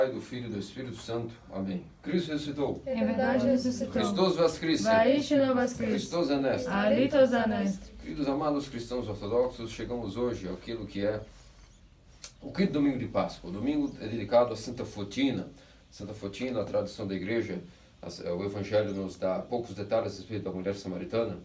Pai, do Filho e do Espírito Santo. Amém. Cristo ressuscitou. Em verdade ressuscitou. Christos voskreσε. Vaishno voskreσε. Christos anest. Alitos anest. Queridos amados cristãos ortodoxos, chegamos hoje àquilo que é o quinto domingo de Páscoa. O domingo é dedicado a Santa Fotina. Santa Fotina, a tradição da igreja, o Evangelho nos dá poucos detalhes a respeito da mulher samaritana,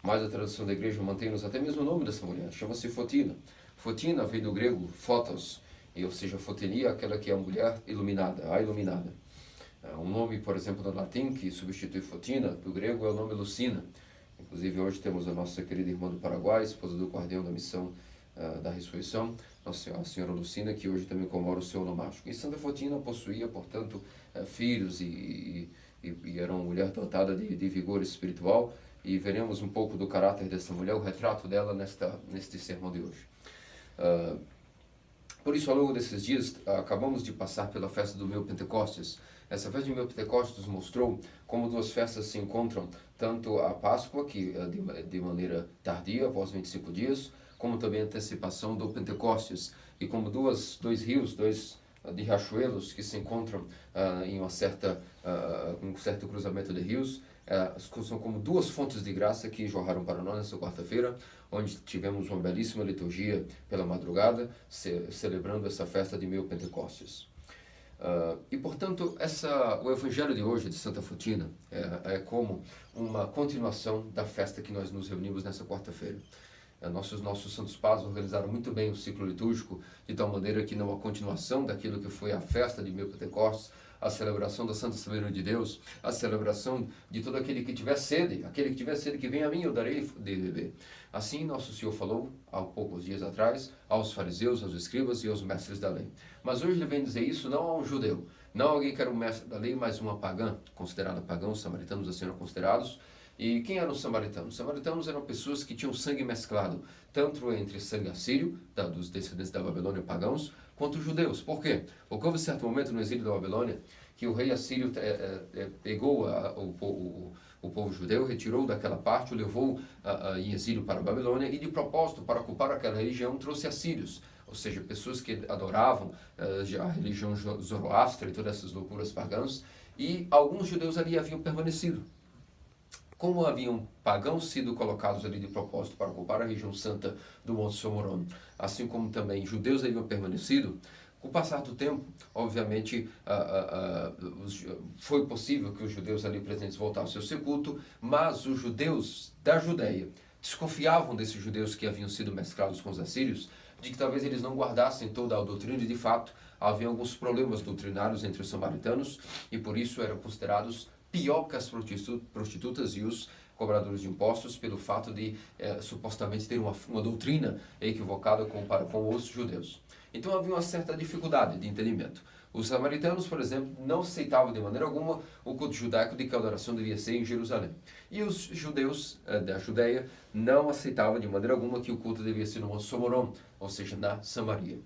mas a tradição da igreja mantém-nos até mesmo o nome dessa mulher, chama-se Fotina. Fotina vem do grego photos, ou seja, fotinia, aquela que é a mulher iluminada, a iluminada. Um nome, por exemplo, no latim, que substitui Fotina, do grego, é o nome Lucina. Inclusive, hoje temos a nossa querida irmã do Paraguai, esposa do guardião da missão da ressurreição, a senhora Lucina, que hoje também comemora o seu onomástico. E Santa Fotina possuía, portanto, filhos e era uma mulher dotada de vigor espiritual, e veremos um pouco do caráter dessa mulher, o retrato dela neste sermão de hoje. Por isso, ao longo desses dias, acabamos de passar pela festa do Meu Pentecostes. Essa festa do Meu Pentecostes nos mostrou como duas festas se encontram, tanto a Páscoa, que de maneira tardia, após 25 dias, como também a antecipação do Pentecostes, e como dois rios, de riachuelos que se encontram em um certo cruzamento de rios, são como duas fontes de graça que jorraram para nós nessa quarta-feira, onde tivemos uma belíssima liturgia pela madrugada, celebrando essa festa de Meu Pentecostes. E, portanto, o Evangelho de hoje, de Santa Fotina, é como uma continuação da festa que nós nos reunimos nessa quarta-feira. Nossos santos padres organizaram muito bem o ciclo litúrgico, de tal maneira que não há continuação daquilo que foi a festa de Meu Pentecostes, a celebração da Santa Ceia de Deus, a celebração de todo aquele que tiver sede, que venha a mim, eu darei de beber. Assim, Nosso Senhor falou, há poucos dias atrás, aos fariseus, aos escribas e aos mestres da lei. Mas hoje ele vem dizer isso não a um judeu, não a alguém que era um mestre da lei, mas uma pagã, considerada pagã, os samaritanos assim eram considerados. E quem eram os samaritanos? Os samaritanos eram pessoas que tinham sangue mesclado, tanto entre sangue assírio, dos descendentes da Babilônia pagãos, quanto os judeus. Por quê? Porque houve certo momento no exílio da Babilônia que o rei assírio pegou o povo judeu, retirou daquela parte, o levou em exílio para a Babilônia e, de propósito, para ocupar aquela região, trouxe assírios, ou seja, pessoas que adoravam a religião zoroastra e todas essas loucuras pagãs, e alguns judeus ali haviam permanecido. Como haviam pagãos sido colocados ali de propósito para ocupar a região santa do Monte Somoron, assim como também judeus haviam permanecido, com o passar do tempo, obviamente, foi possível que os judeus ali presentes voltassem ao seu culto, mas os judeus da Judeia desconfiavam desses judeus que haviam sido mesclados com os assírios, de que talvez eles não guardassem toda a doutrina, e de fato havia alguns problemas doutrinários entre os samaritanos, e por isso eram considerados pior que as prostitutas e os cobradores de impostos, pelo fato de supostamente ter uma doutrina equivocada com os judeus. Então havia uma certa dificuldade de entendimento. Os samaritanos, por exemplo, não aceitavam de maneira alguma o culto judaico de que a adoração devia ser em Jerusalém. E os judeus da Judeia não aceitavam de maneira alguma que o culto devia ser no Monte Somoron, ou seja, na Samaria.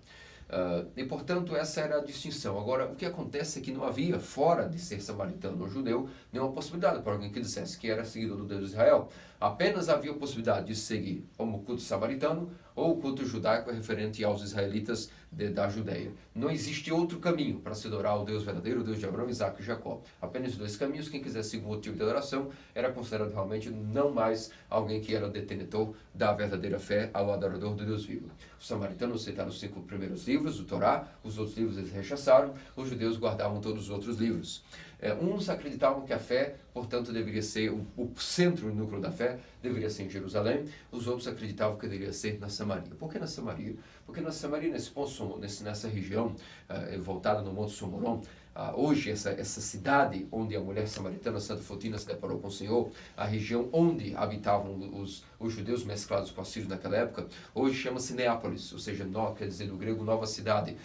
E, portanto, essa era a distinção. Agora, o que acontece é que não havia, fora de ser samaritano ou judeu, nenhuma possibilidade para alguém que dissesse que era seguidor do Deus de Israel. Apenas havia a possibilidade de seguir ou o culto samaritano ou o culto judaico referente aos israelitas da Judeia. Não existe outro caminho para se adorar ao Deus verdadeiro, o Deus de Abraão, Isaac e Jacó. Apenas dois caminhos. Quem quisesse seguir um outro tipo de adoração era considerado realmente não mais alguém que era detentor da verdadeira fé ao adorador do Deus vivo. Os samaritanos aceitaram os 5 primeiros livros, o Torá, os outros livros eles rechaçaram, os judeus guardavam todos os outros livros. Uns acreditavam que a fé, portanto, deveria ser o centro, o núcleo da fé, deveria ser em Jerusalém. Os outros acreditavam que deveria ser na Samaria. Por que na Samaria? Porque na Samaria, nessa região voltada no Monte Somoron, hoje essa cidade onde a mulher samaritana Santa Fotina se deparou com o Senhor, a região onde habitavam os judeus mesclados com assírios naquela época, hoje chama-se Neápolis, ou seja, quer dizer do grego nova cidade.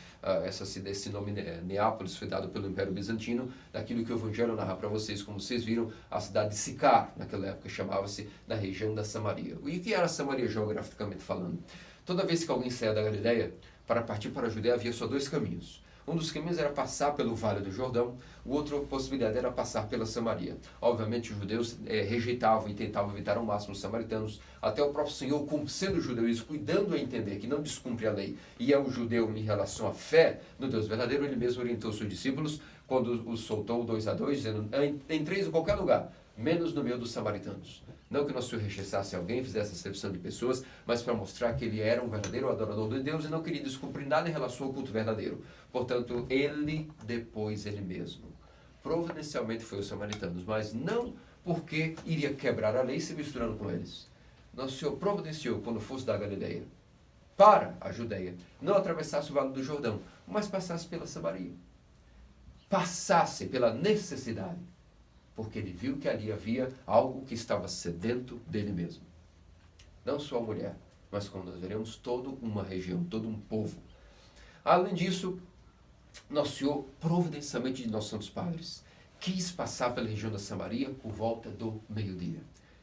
Esse nome Neápolis foi dado pelo Império Bizantino, daquilo que o Evangelho narra para vocês, como vocês viram, a cidade de Sicar, naquela época chamava-se da região da Samaria. E o que era Samaria geograficamente falando? Toda vez que alguém saía da Galileia para partir para a Judeia, havia só 2 caminhos. Um dos caminhos era passar pelo Vale do Jordão, o outra possibilidade era passar pela Samaria. Obviamente os judeus rejeitavam e tentavam evitar ao máximo os samaritanos, até o próprio Senhor, como sendo judeu e cuidando a entender que não descumpre a lei e é um judeu em relação à fé no Deus verdadeiro, ele mesmo orientou seus discípulos quando os soltou 2-2, dizendo, entreis em qualquer lugar, menos no meio dos samaritanos. Não que nosso Senhor rechaçasse alguém, fizesse acepção de pessoas, mas para mostrar que ele era um verdadeiro adorador de Deus e não queria descumprir nada em relação ao culto verdadeiro. Portanto, ele, depois ele mesmo, providencialmente foi os samaritanos, mas não porque iria quebrar a lei se misturando com eles. Nosso Senhor providenciou, quando fosse da Galileia, para a Judeia, não atravessasse o Vale do Jordão, mas passasse pela Samaria. Passasse pela necessidade, porque ele viu que ali havia algo que estava sedento dele mesmo. Não só a mulher, mas como nós veremos, toda uma região, todo um povo. Além disso, nosso Senhor, providencialmente de nossos santos padres, quis passar pela região da Samaria por volta do meio-dia.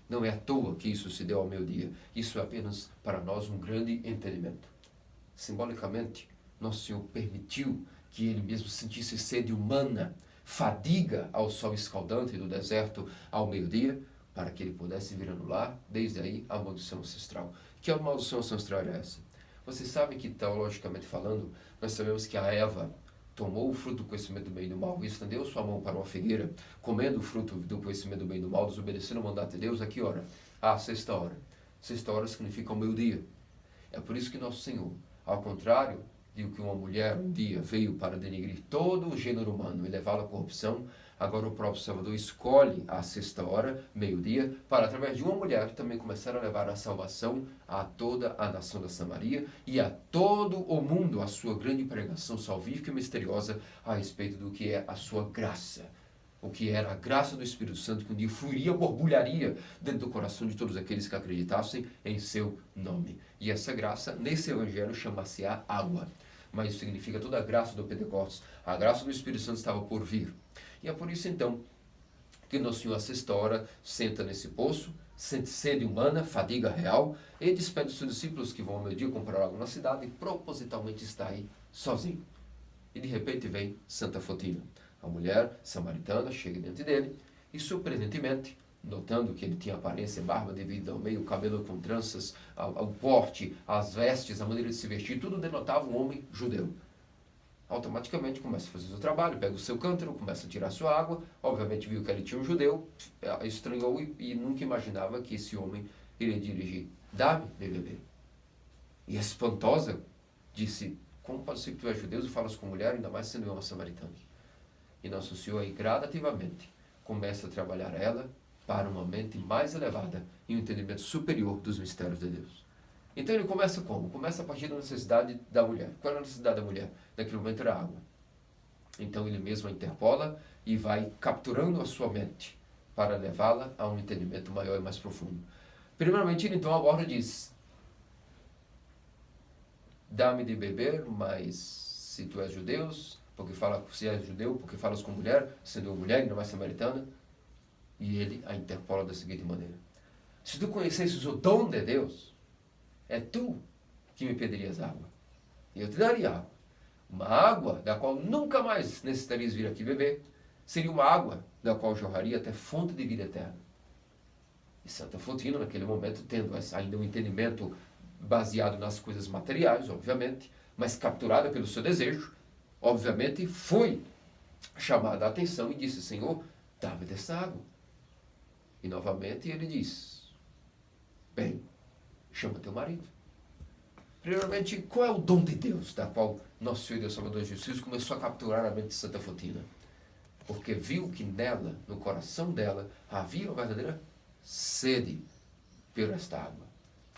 Não é à toa que isso se deu ao meio-dia. Isso é apenas para nós um grande entendimento. Simbolicamente, nosso Senhor permitiu que ele mesmo sentisse sede humana, fadiga ao sol escaldante do deserto ao meio-dia, para que ele pudesse vir anular, desde aí, a maldição ancestral. Que maldição ancestral era essa? Vocês sabem que, teologicamente falando, nós sabemos que a Eva tomou o fruto do conhecimento do bem e do mal e estendeu sua mão para uma figueira, comendo o fruto do conhecimento do bem e do mal, desobedecendo o mandato de Deus, a que hora? À sexta hora. Sexta hora significa o meio-dia. É por isso que nosso Senhor, ao contrário de que uma mulher um dia veio para denegrir todo o gênero humano e levá-lo à corrupção, agora o próprio Salvador escolhe a sexta hora, meio-dia, para através de uma mulher também começar a levar a salvação a toda a nação da Samaria e a todo o mundo, a sua grande pregação salvífica e misteriosa a respeito do que é a sua graça. O que era a graça do Espírito Santo que um dia fluiria, borbulharia dentro do coração de todos aqueles que acreditassem em seu nome. E essa graça, nesse evangelho, chama-se-á água. Mas isso significa toda a graça do Pentecostes. A graça do Espírito Santo estava por vir. E é por isso, então, que nosso Senhor, a sexta hora, senta nesse poço, sente sede humana, fadiga real, e despede os seus discípulos que vão ao meio-dia comprar algo na cidade e propositalmente está aí sozinho. E de repente vem Santa Fotina. A mulher samaritana chega diante dele e, surpreendentemente, notando que ele tinha aparência, barba devido ao meio, cabelo com tranças, ao porte, as vestes, a maneira de se vestir, tudo denotava um homem judeu. Automaticamente começa a fazer o seu trabalho, pega o seu cântaro, começa a tirar sua água, obviamente viu que ele tinha um judeu, estranhou e nunca imaginava que esse homem iria dirigir, dá-me de beber. E espantosa, disse, como pode ser que tu és judeu e falas com mulher, ainda mais sendo eu uma samaritana? E nosso Senhor aí gradativamente começa a trabalhar ela para uma mente mais elevada e um entendimento superior dos mistérios de Deus. Então ele começa como? Começa a partir da necessidade da mulher. Qual era a necessidade da mulher? Naquele momento era água. Então ele mesmo a interpola e vai capturando a sua mente para levá-la a um entendimento maior e mais profundo. Primeiramente ele então aborda e diz, dá-me de beber, mas se tu és judeu, se és judeu, porque falas com mulher, sendo mulher e não mais samaritana, e ele a interpola da seguinte maneira, se tu conhecesses o dom de Deus, é tu que me pedirias água, e eu te daria água. Uma água da qual nunca mais necessitarias vir aqui beber, seria uma água da qual jorraria até fonte de vida eterna. E Santa Fotina, naquele momento, tendo ainda um entendimento baseado nas coisas materiais, obviamente, mas capturada pelo seu desejo, obviamente, foi chamada a atenção e disse, Senhor, dá-me dessa água. E novamente ele diz, bem, chama teu marido. Primeiramente, qual é o dom de Deus, da qual nosso Senhor e Deus Salvador Jesus começou a capturar a mente de Santa Fotina? Porque viu que nela, no coração dela, havia uma verdadeira sede por esta água.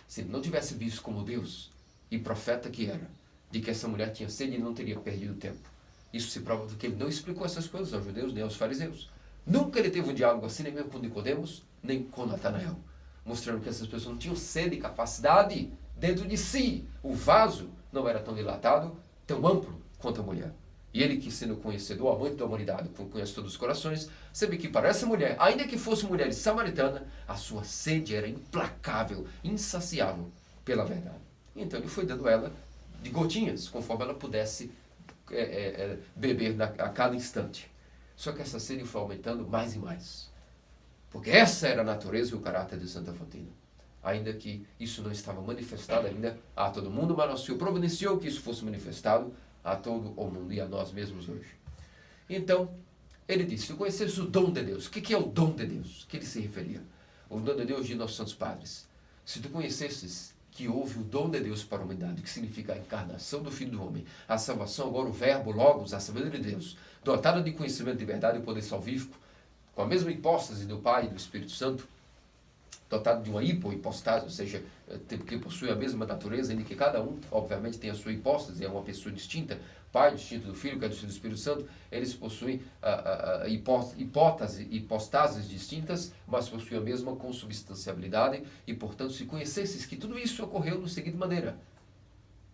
Se ele não tivesse visto como Deus e profeta que era, de que essa mulher tinha sede e não teria perdido tempo. Isso se prova porque ele não explicou essas coisas aos judeus nem aos fariseus. Nunca ele teve um diálogo assim, nem mesmo com Nicodemos, nem com Natanael, mostrando que essas pessoas não tinham sede e capacidade dentro de si. O vaso não era tão dilatado, tão amplo quanto a mulher. E ele, que sendo conhecedor, amante da humanidade, conhece todos os corações, sabe que para essa mulher, ainda que fosse mulher samaritana, a sua sede era implacável, insaciável pela verdade. Então ele foi dando ela de gotinhas, conforme ela pudesse beber a cada instante. Só que essa sede foi aumentando mais e mais. Porque essa era a natureza e o caráter de Santa Fotina. Ainda que isso não estava manifestado ainda a todo mundo, mas nosso Senhor providenciou que isso fosse manifestado a todo o mundo e a nós mesmos hoje. Então, ele disse, se tu conhecesses o dom de Deus, o que é o dom de Deus? Que ele se referia? O dom de Deus de nossos santos padres. Se tu conhecesses que houve o dom de Deus para a humanidade, que significa a encarnação do Filho do Homem, a salvação, agora o verbo, logos, a sabedoria de Deus, dotada de conhecimento de verdade e poder salvífico, com a mesma hipóstase do Pai e do Espírito Santo, dotado de uma hipohipostase, ou seja, que possui a mesma natureza, em que cada um, obviamente, tem a sua hipóstase, é uma pessoa distinta, Pai distinto do Filho, que é distinto do Espírito Santo, eles possuem hipostases distintas, mas possuem a mesma consubstancialidade, e, portanto, se conhecesses que tudo isso ocorreu da seguinte maneira,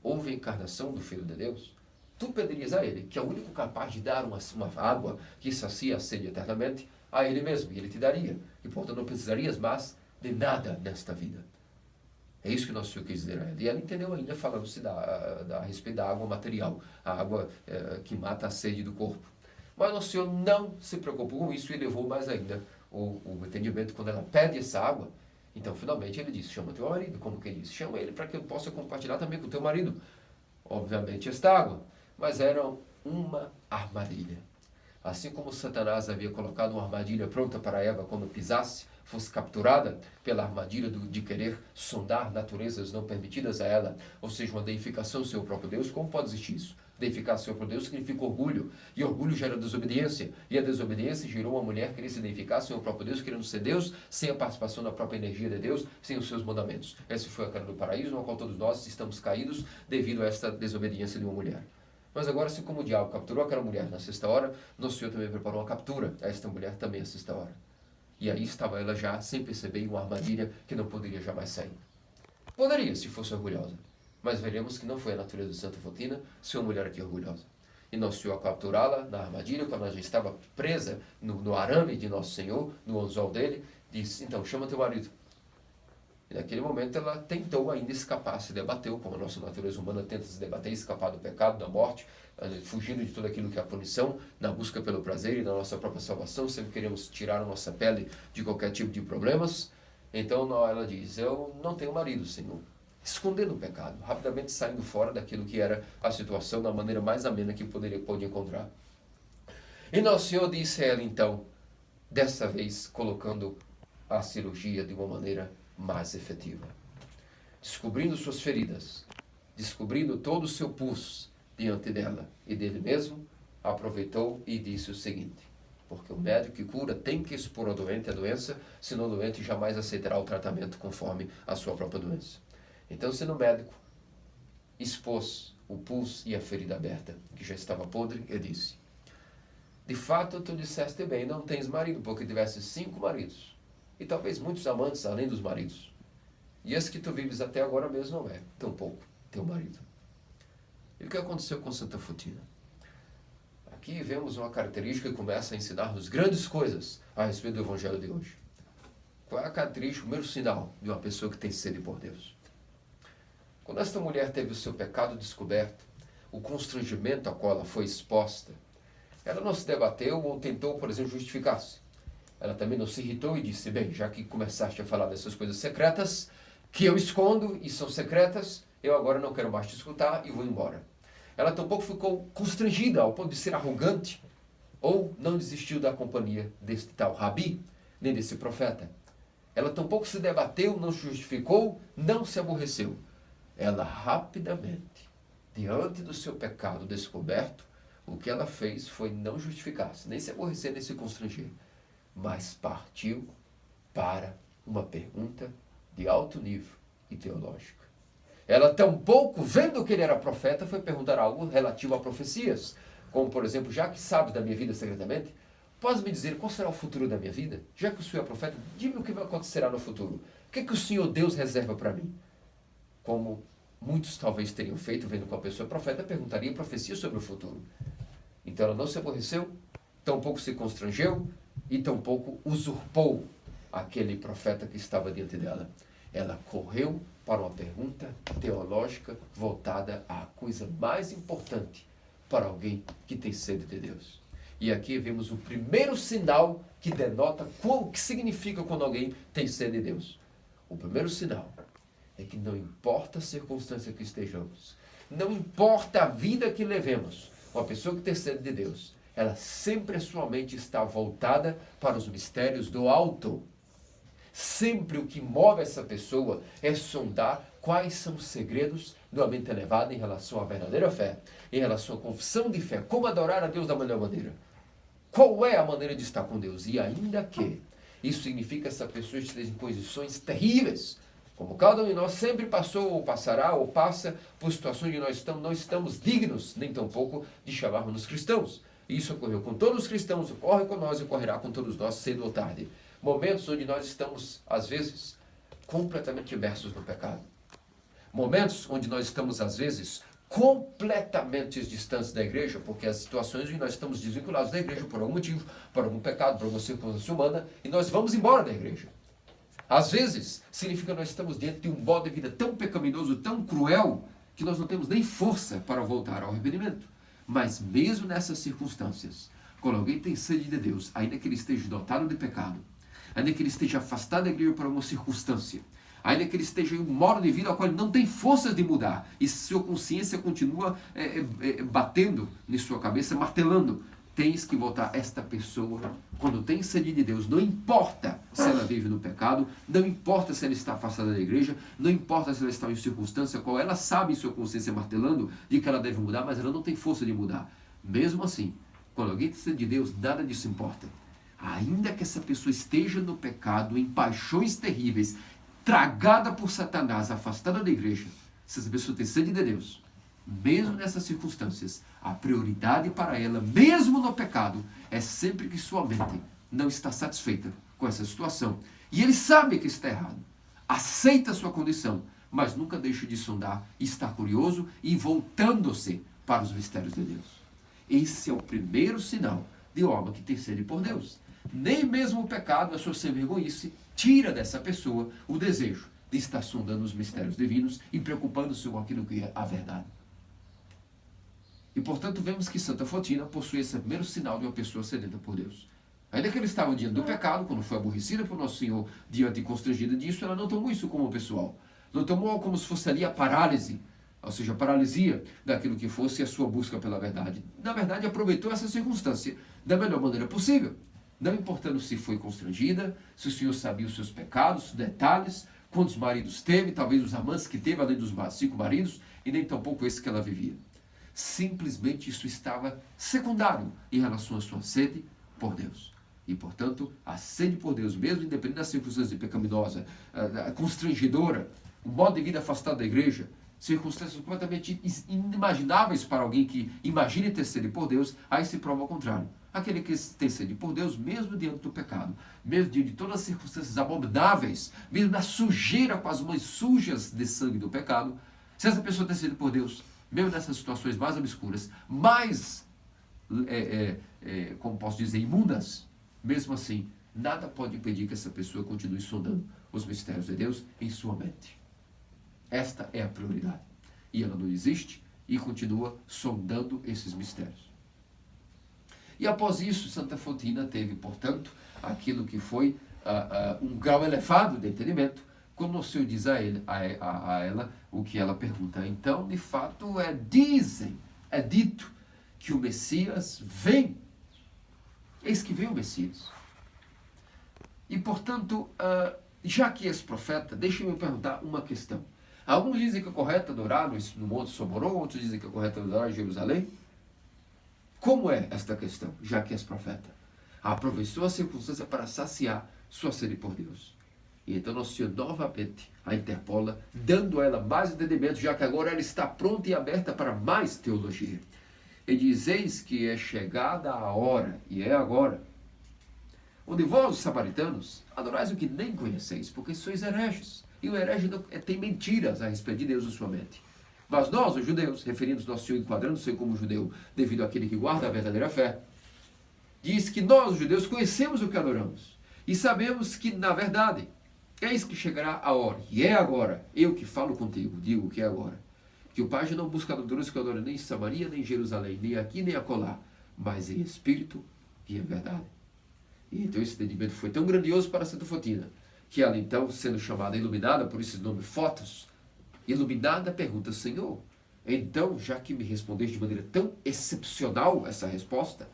houve a encarnação do Filho de Deus, tu pedirias a Ele, que é o único capaz de dar uma água que sacia a sede eternamente, a Ele mesmo, e Ele te daria, e, portanto, não precisarias mais de nada nesta vida. É isso que nosso Senhor quis dizer a ela. E ela entendeu ainda, falando-se a respeito da água material, a água que mata a sede do corpo. Mas nosso Senhor não se preocupou com isso e levou mais ainda o entendimento quando ela pede essa água. Então, finalmente, ele disse, chama teu marido. Como que ele disse? Chama ele para que eu possa compartilhar também com teu marido. Obviamente, esta água. Mas era uma armadilha. Assim como Satanás havia colocado uma armadilha pronta para Eva quando pisasse, fosse capturada pela armadilha de querer sondar naturezas não permitidas a ela, ou seja, uma deificação do seu próprio Deus, como pode existir isso? Deificar seu próprio Deus significa orgulho, e orgulho gera desobediência, e a desobediência gerou uma mulher querer se deificar seu próprio Deus, querendo ser Deus, sem a participação da própria energia de Deus, sem os seus mandamentos. Essa foi a queda do paraíso, no qual todos nós estamos caídos devido a esta desobediência de uma mulher. Mas agora, assim como o diabo capturou aquela mulher na sexta hora, nosso Senhor também preparou uma captura a esta mulher também à sexta hora. E aí estava ela já, sem perceber, em uma armadilha que não poderia jamais sair. Poderia, se fosse orgulhosa. Mas veremos que não foi a natureza de Santa Fotina ser uma mulher aqui orgulhosa. E nosso Senhor, ao capturá-la na armadilha, quando ela já estava presa no arame de nosso Senhor, no anzol dele, disse, então, chama teu marido. E naquele momento ela tentou ainda escapar, se debateu, como a nossa natureza humana tenta se debater, escapar do pecado, da morte, fugindo de tudo aquilo que é a punição, na busca pelo prazer e da nossa própria salvação, sempre queremos tirar a nossa pele de qualquer tipo de problemas. Então ela diz, eu não tenho marido, Senhor. Escondendo o pecado, rapidamente saindo fora daquilo que era a situação, da maneira mais amena que pôde encontrar. E nosso Senhor disse a ela então, dessa vez colocando a cirurgia de uma maneira mais efetiva. Descobrindo suas feridas, descobrindo todo o seu pus diante dela e dele mesmo, aproveitou e disse o seguinte, porque o médico que cura tem que expor ao doente a doença, senão o doente jamais aceitará o tratamento conforme a sua própria doença. Então, sendo o médico, expôs o pus e a ferida aberta, que já estava podre, e disse, de fato, tu disseste bem, não tens marido, porque tivesse 5 maridos. E talvez muitos amantes além dos maridos. E esse que tu vives até agora mesmo não é, tampouco, teu marido. E o que aconteceu com Santa Fotina? Aqui vemos uma característica que começa a ensinar-nos grandes coisas a respeito do Evangelho de hoje. Qual é a característica, o primeiro sinal de uma pessoa que tem sede por Deus? Quando esta mulher teve o seu pecado descoberto, o constrangimento a qual ela foi exposta, ela não se debateu ou tentou, por exemplo, justificar-se. Ela também não se irritou e disse, bem, já que começaste a falar dessas coisas secretas, que eu escondo e são secretas, eu agora não quero mais te escutar e vou embora. Ela tampouco ficou constrangida ao ponto de ser arrogante, ou não desistiu da companhia deste tal Rabi, nem desse profeta. Ela tampouco se debateu, não se justificou, não se aborreceu. Ela rapidamente, diante do seu pecado descoberto, o que ela fez foi não justificar-se, nem se aborrecer, nem se constranger, mas partiu para uma pergunta de alto nível e teológica. Ela tampouco, vendo que ele era profeta, foi perguntar algo relativo a profecias, como, por exemplo, já que sabes da minha vida secretamente, podes me dizer qual será o futuro da minha vida? Já que o Senhor é profeta, diga-me o que acontecerá no futuro. O que é que o Senhor Deus reserva para mim? Como muitos talvez teriam feito, vendo que a pessoa é profeta, perguntaria profecia sobre o futuro. Então ela não se aborreceu, tampouco se constrangeu e tampouco usurpou aquele profeta que estava diante dela. Ela correu para uma pergunta teológica voltada à coisa mais importante para alguém que tem sede de Deus. E aqui vemos o primeiro sinal que denota o que significa quando alguém tem sede de Deus. O primeiro sinal é que não importa a circunstância que estejamos, não importa a vida que levemos, uma pessoa que tem sede de Deus, ela sempre, sua mente está voltada para os mistérios do alto. Sempre o que move essa pessoa é sondar quais são os segredos de uma mente elevada em relação à verdadeira fé, em relação à confissão de fé, como adorar a Deus da melhor maneira. Qual é a maneira de estar com Deus? E ainda que isso significa que essa pessoa esteja em posições terríveis, como cada um de nós sempre passou, ou passará, ou passa por situações onde nós não estamos dignos, nem tampouco, de chamarmos-nos cristãos. Isso ocorreu com todos os cristãos, ocorre com nós e ocorrerá com todos nós cedo ou tarde. Momentos onde nós estamos, às vezes, completamente imersos no pecado. Momentos onde nós estamos, às vezes, completamente distantes da igreja, porque as situações onde nós estamos desvinculados da igreja por algum motivo, por algum pecado, por alguma circunstância humana, e nós vamos embora da igreja. Às vezes, significa que nós estamos diante de um modo de vida tão pecaminoso, tão cruel, que nós não temos nem força para voltar ao arrependimento. Mas mesmo nessas circunstâncias, quando alguém tem sede de Deus, ainda que ele esteja dotado de pecado, ainda que ele esteja afastado da igreja por alguma circunstância, ainda que ele esteja em um modo de vida ao qual ele não tem forças de mudar, e sua consciência continua batendo em sua cabeça, martelando, tens que voltar. Esta pessoa, quando tem sede de Deus, não importa se ela vive no pecado, não importa se ela está afastada da igreja, não importa se ela está em circunstância qual ela sabe em sua consciência martelando de que ela deve mudar, mas ela não tem força de mudar. Mesmo assim, quando alguém tem sede de Deus, nada disso importa. Ainda que essa pessoa esteja no pecado, em paixões terríveis, tragada por Satanás, afastada da igreja, se essa pessoa tem sede de Deus, mesmo nessas circunstâncias, a prioridade para ela, mesmo no pecado, é sempre que sua mente não está satisfeita com essa situação. E ele sabe que está errado, aceita a sua condição, mas nunca deixa de sondar, está curioso e voltando-se para os mistérios de Deus. Esse é o primeiro sinal de homem que tem sede por Deus. Nem mesmo o pecado, a sua sem-vergonhice, tira dessa pessoa o desejo de estar sondando os mistérios divinos e preocupando-se com aquilo que é a verdade. E, portanto, vemos que Santa Fotina possui esse primeiro sinal de uma pessoa sedenta por Deus. Ainda que ele estava diante do pecado, quando foi aborrecida por Nosso Senhor, diante e constrangida disso, ela não tomou isso como pessoal. Não tomou como se fosse ali a parálise, ou seja, a paralisia daquilo que fosse a sua busca pela verdade. Na verdade, aproveitou essa circunstância da melhor maneira possível. Não importando se foi constrangida, se o Senhor sabia os seus pecados, detalhes, quantos maridos teve, talvez os amantes que teve, além dos 5 maridos, e nem tampouco esse que ela vivia. Simplesmente isso estava secundário em relação à sua sede por Deus. E, portanto, a sede por Deus, mesmo independente das circunstâncias pecaminosas, constrangedora, um modo de vida afastado da igreja, circunstâncias completamente inimagináveis para alguém que imagine ter sede por Deus, aí se prova ao contrário. Aquele que tem sede por Deus, mesmo diante do pecado, mesmo diante de todas as circunstâncias abomináveis, mesmo na sujeira com as mãos sujas de sangue do pecado, se essa pessoa tem sede por Deus, mesmo nessas situações mais obscuras, mais, como posso dizer, imundas, mesmo assim, nada pode impedir que essa pessoa continue sondando os mistérios de Deus em sua mente. Esta é a prioridade. E ela não existe e continua sondando esses mistérios. E após isso, Santa Fotina teve, portanto, aquilo que foi um grau elevado de entendimento, quando o Senhor diz a ela o que ela pergunta. Então, de fato, é dito que o Messias vem. Eis que vem o Messias. E, portanto, já que és profeta, deixe-me perguntar uma questão. Alguns dizem que é correto adorar no Monte Soborão, outros dizem que é correto adorar em Jerusalém. Como é esta questão, já que és profeta? Aproveitou a circunstância para saciar sua sede por Deus. E então Nosso Senhor novamente a interpola, dando a ela mais entendimento, já que agora ela está pronta e aberta para mais teologia. E diz, eis que é chegada a hora, e é agora, onde vós, os samaritanos, adorais o que nem conheceis, porque sois hereges. E o herege tem mentiras a respeito de Deus em sua mente. Mas nós, os judeus, referindo-nos Nosso Senhor, enquadrando-se como judeu, devido àquele que guarda a verdadeira fé, diz que nós, os judeus, conhecemos o que adoramos. E sabemos que, na verdade, eis que chegará a hora, e é agora, eu que falo contigo, digo que é agora, Que o Pai já não busca adoradores que adoram nem em Samaria, nem em Jerusalém, nem aqui, nem acolá, mas em espírito e em verdade. E então esse entendimento foi tão grandioso para Santa Fotina, que ela então, sendo chamada iluminada, por esse nome Fotos, iluminada, pergunta: Senhor, então, já que me respondeste de maneira tão excepcional essa resposta,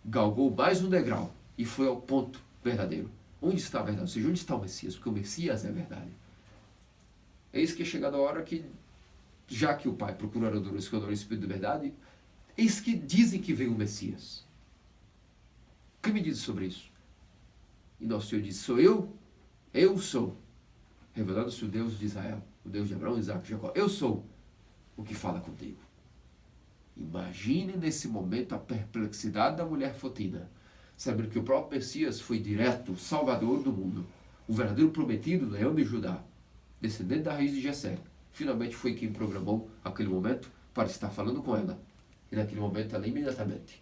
galgou mais um degrau e foi ao ponto verdadeiro. Onde está a verdade? Ou seja, onde está o Messias? Porque o Messias é a verdade. Eis que é chegada a hora que, já que o Pai procura adoradores que adoram o Espírito de verdade, eis que dizem que veio o Messias. O que me diz sobre isso? E nosso Senhor diz: sou eu sou, revelando-se o Deus de Israel, o Deus de Abraão, Isaac e Jacó. Eu sou o que fala contigo. Imagine nesse momento a perplexidade da mulher Fotina, sabendo que o próprio Messias foi direto, o Salvador do mundo, o verdadeiro prometido, leão de Judá, descendente da raiz de Jessé. Finalmente foi quem programou aquele momento para estar falando com ela. E naquele momento ela imediatamente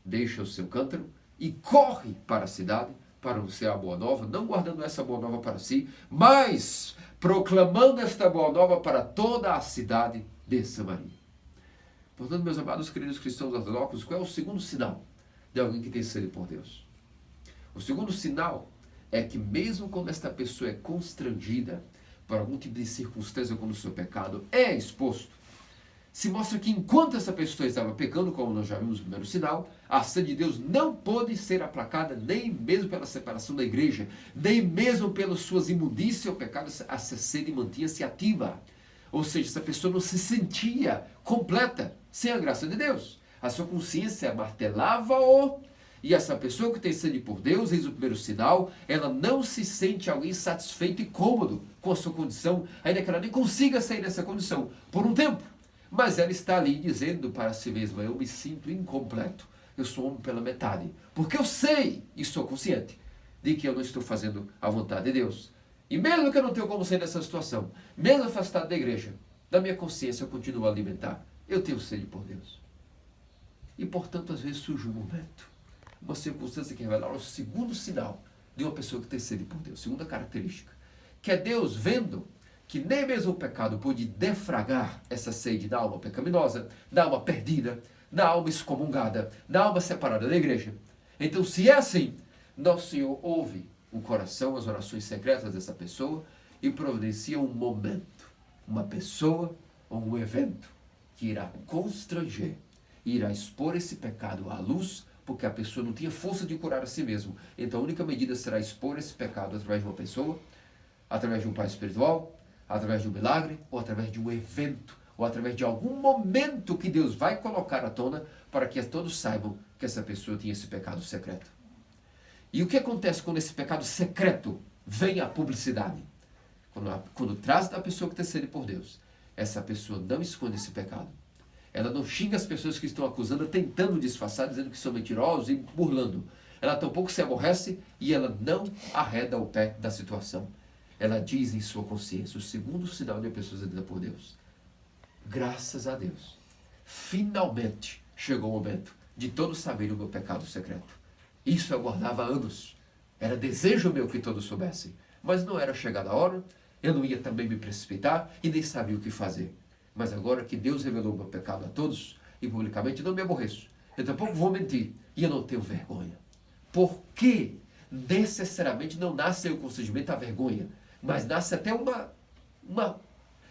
deixa o seu cântaro e corre para a cidade para anunciar a boa nova, não guardando essa boa nova para si, mas proclamando esta boa nova para toda a cidade de Samaria. Portanto, meus amados queridos cristãos ortodoxos, qual é o segundo sinal de alguém que tem sede por Deus? O segundo sinal é que mesmo quando esta pessoa é constrangida por algum tipo de circunstância quando o seu pecado é exposto, se mostra que enquanto essa pessoa estava pecando, como nós já vimos no primeiro sinal, a sede de Deus não pôde ser aplacada nem mesmo pela separação da igreja, nem mesmo pelas suas imundícias ou pecados, essa sede mantinha-se ativa. Ou seja, essa pessoa não se sentia completa sem a graça de Deus. A sua consciência martelava-o, e essa pessoa que tem sede por Deus, eis o primeiro sinal, ela não se sente alguém satisfeito e cômodo com a sua condição, ainda que ela nem consiga sair dessa condição por um tempo. Mas ela está ali dizendo para si mesma: eu me sinto incompleto, eu sou homem pela metade, porque eu sei e sou consciente de que eu não estou fazendo a vontade de Deus. E mesmo que eu não tenha como sair dessa situação, mesmo afastado da igreja, da minha consciência eu continuo a alimentar. Eu tenho sede por Deus. E portanto, às vezes surge um momento, uma circunstância que revela o segundo sinal de uma pessoa que tem sede por Deus, segunda característica, que é Deus vendo que nem mesmo o pecado pôde defragar essa sede da alma pecaminosa, da alma perdida, da alma excomungada, da alma separada da igreja. Então, se é assim, nosso Senhor ouve o coração, as orações secretas dessa pessoa e providencia um momento, uma pessoa ou um evento que irá constranger, irá expor esse pecado à luz, porque a pessoa não tinha força de curar a si mesmo. Então, a única medida será expor esse pecado através de uma pessoa, através de um pai espiritual, através de um milagre, ou através de um evento, ou através de algum momento que Deus vai colocar à tona para que todos saibam que essa pessoa tinha esse pecado secreto. E o que acontece quando esse pecado secreto vem à publicidade? Quando traz da pessoa que tem sede por Deus, essa pessoa não esconde esse pecado. Ela não xinga as pessoas que estão acusando, tentando disfarçar, dizendo que são mentirosos e burlando. Ela tampouco se aborrece e ela não arreda o pé da situação. Ela diz em sua consciência, o segundo sinal de uma pessoa sedenta por Deus: graças a Deus, finalmente chegou o momento de todos saberem o meu pecado secreto. Isso eu guardava há anos. Era desejo meu que todos soubessem. Mas não era chegada a hora, eu não ia também me precipitar e nem sabia o que fazer. Mas agora que Deus revelou o meu pecado a todos, e publicamente, não me aborreço. Eu tampouco vou mentir, e eu não tenho vergonha. Porque necessariamente não nasce o constrangimento, a vergonha, mas nasce até uma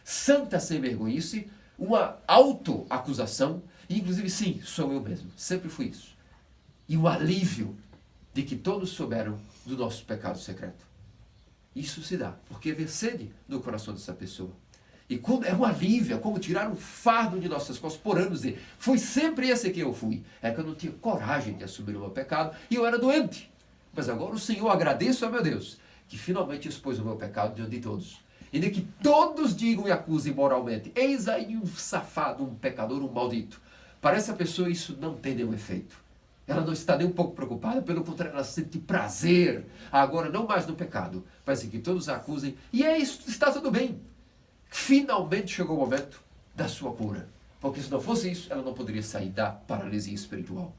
santa sem vergonhice, uma autoacusação, e inclusive, sim, sou eu mesmo, sempre fui isso. E um alívio de que todos souberam do nosso pecado secreto. Isso se dá porque vem sede no coração dessa pessoa. E quando é um alívio, é como tirar um fardo de nossas costas por anos, dizer, foi sempre esse que eu fui. É que eu não tinha coragem de assumir o meu pecado e eu era doente. Mas agora o Senhor, agradeço ao meu Deus, que finalmente expôs o meu pecado diante de todos. E de que todos digam e acusem moralmente, eis aí um safado, um pecador, um maldito. Para essa pessoa isso não tem nenhum efeito. Ela não está nem um pouco preocupada, pelo contrário, ela sente prazer, agora não mais no pecado, mas em que todos a acusem, e é isso, está tudo bem. Finalmente chegou o momento da sua cura, porque se não fosse isso, ela não poderia sair da paralisia espiritual.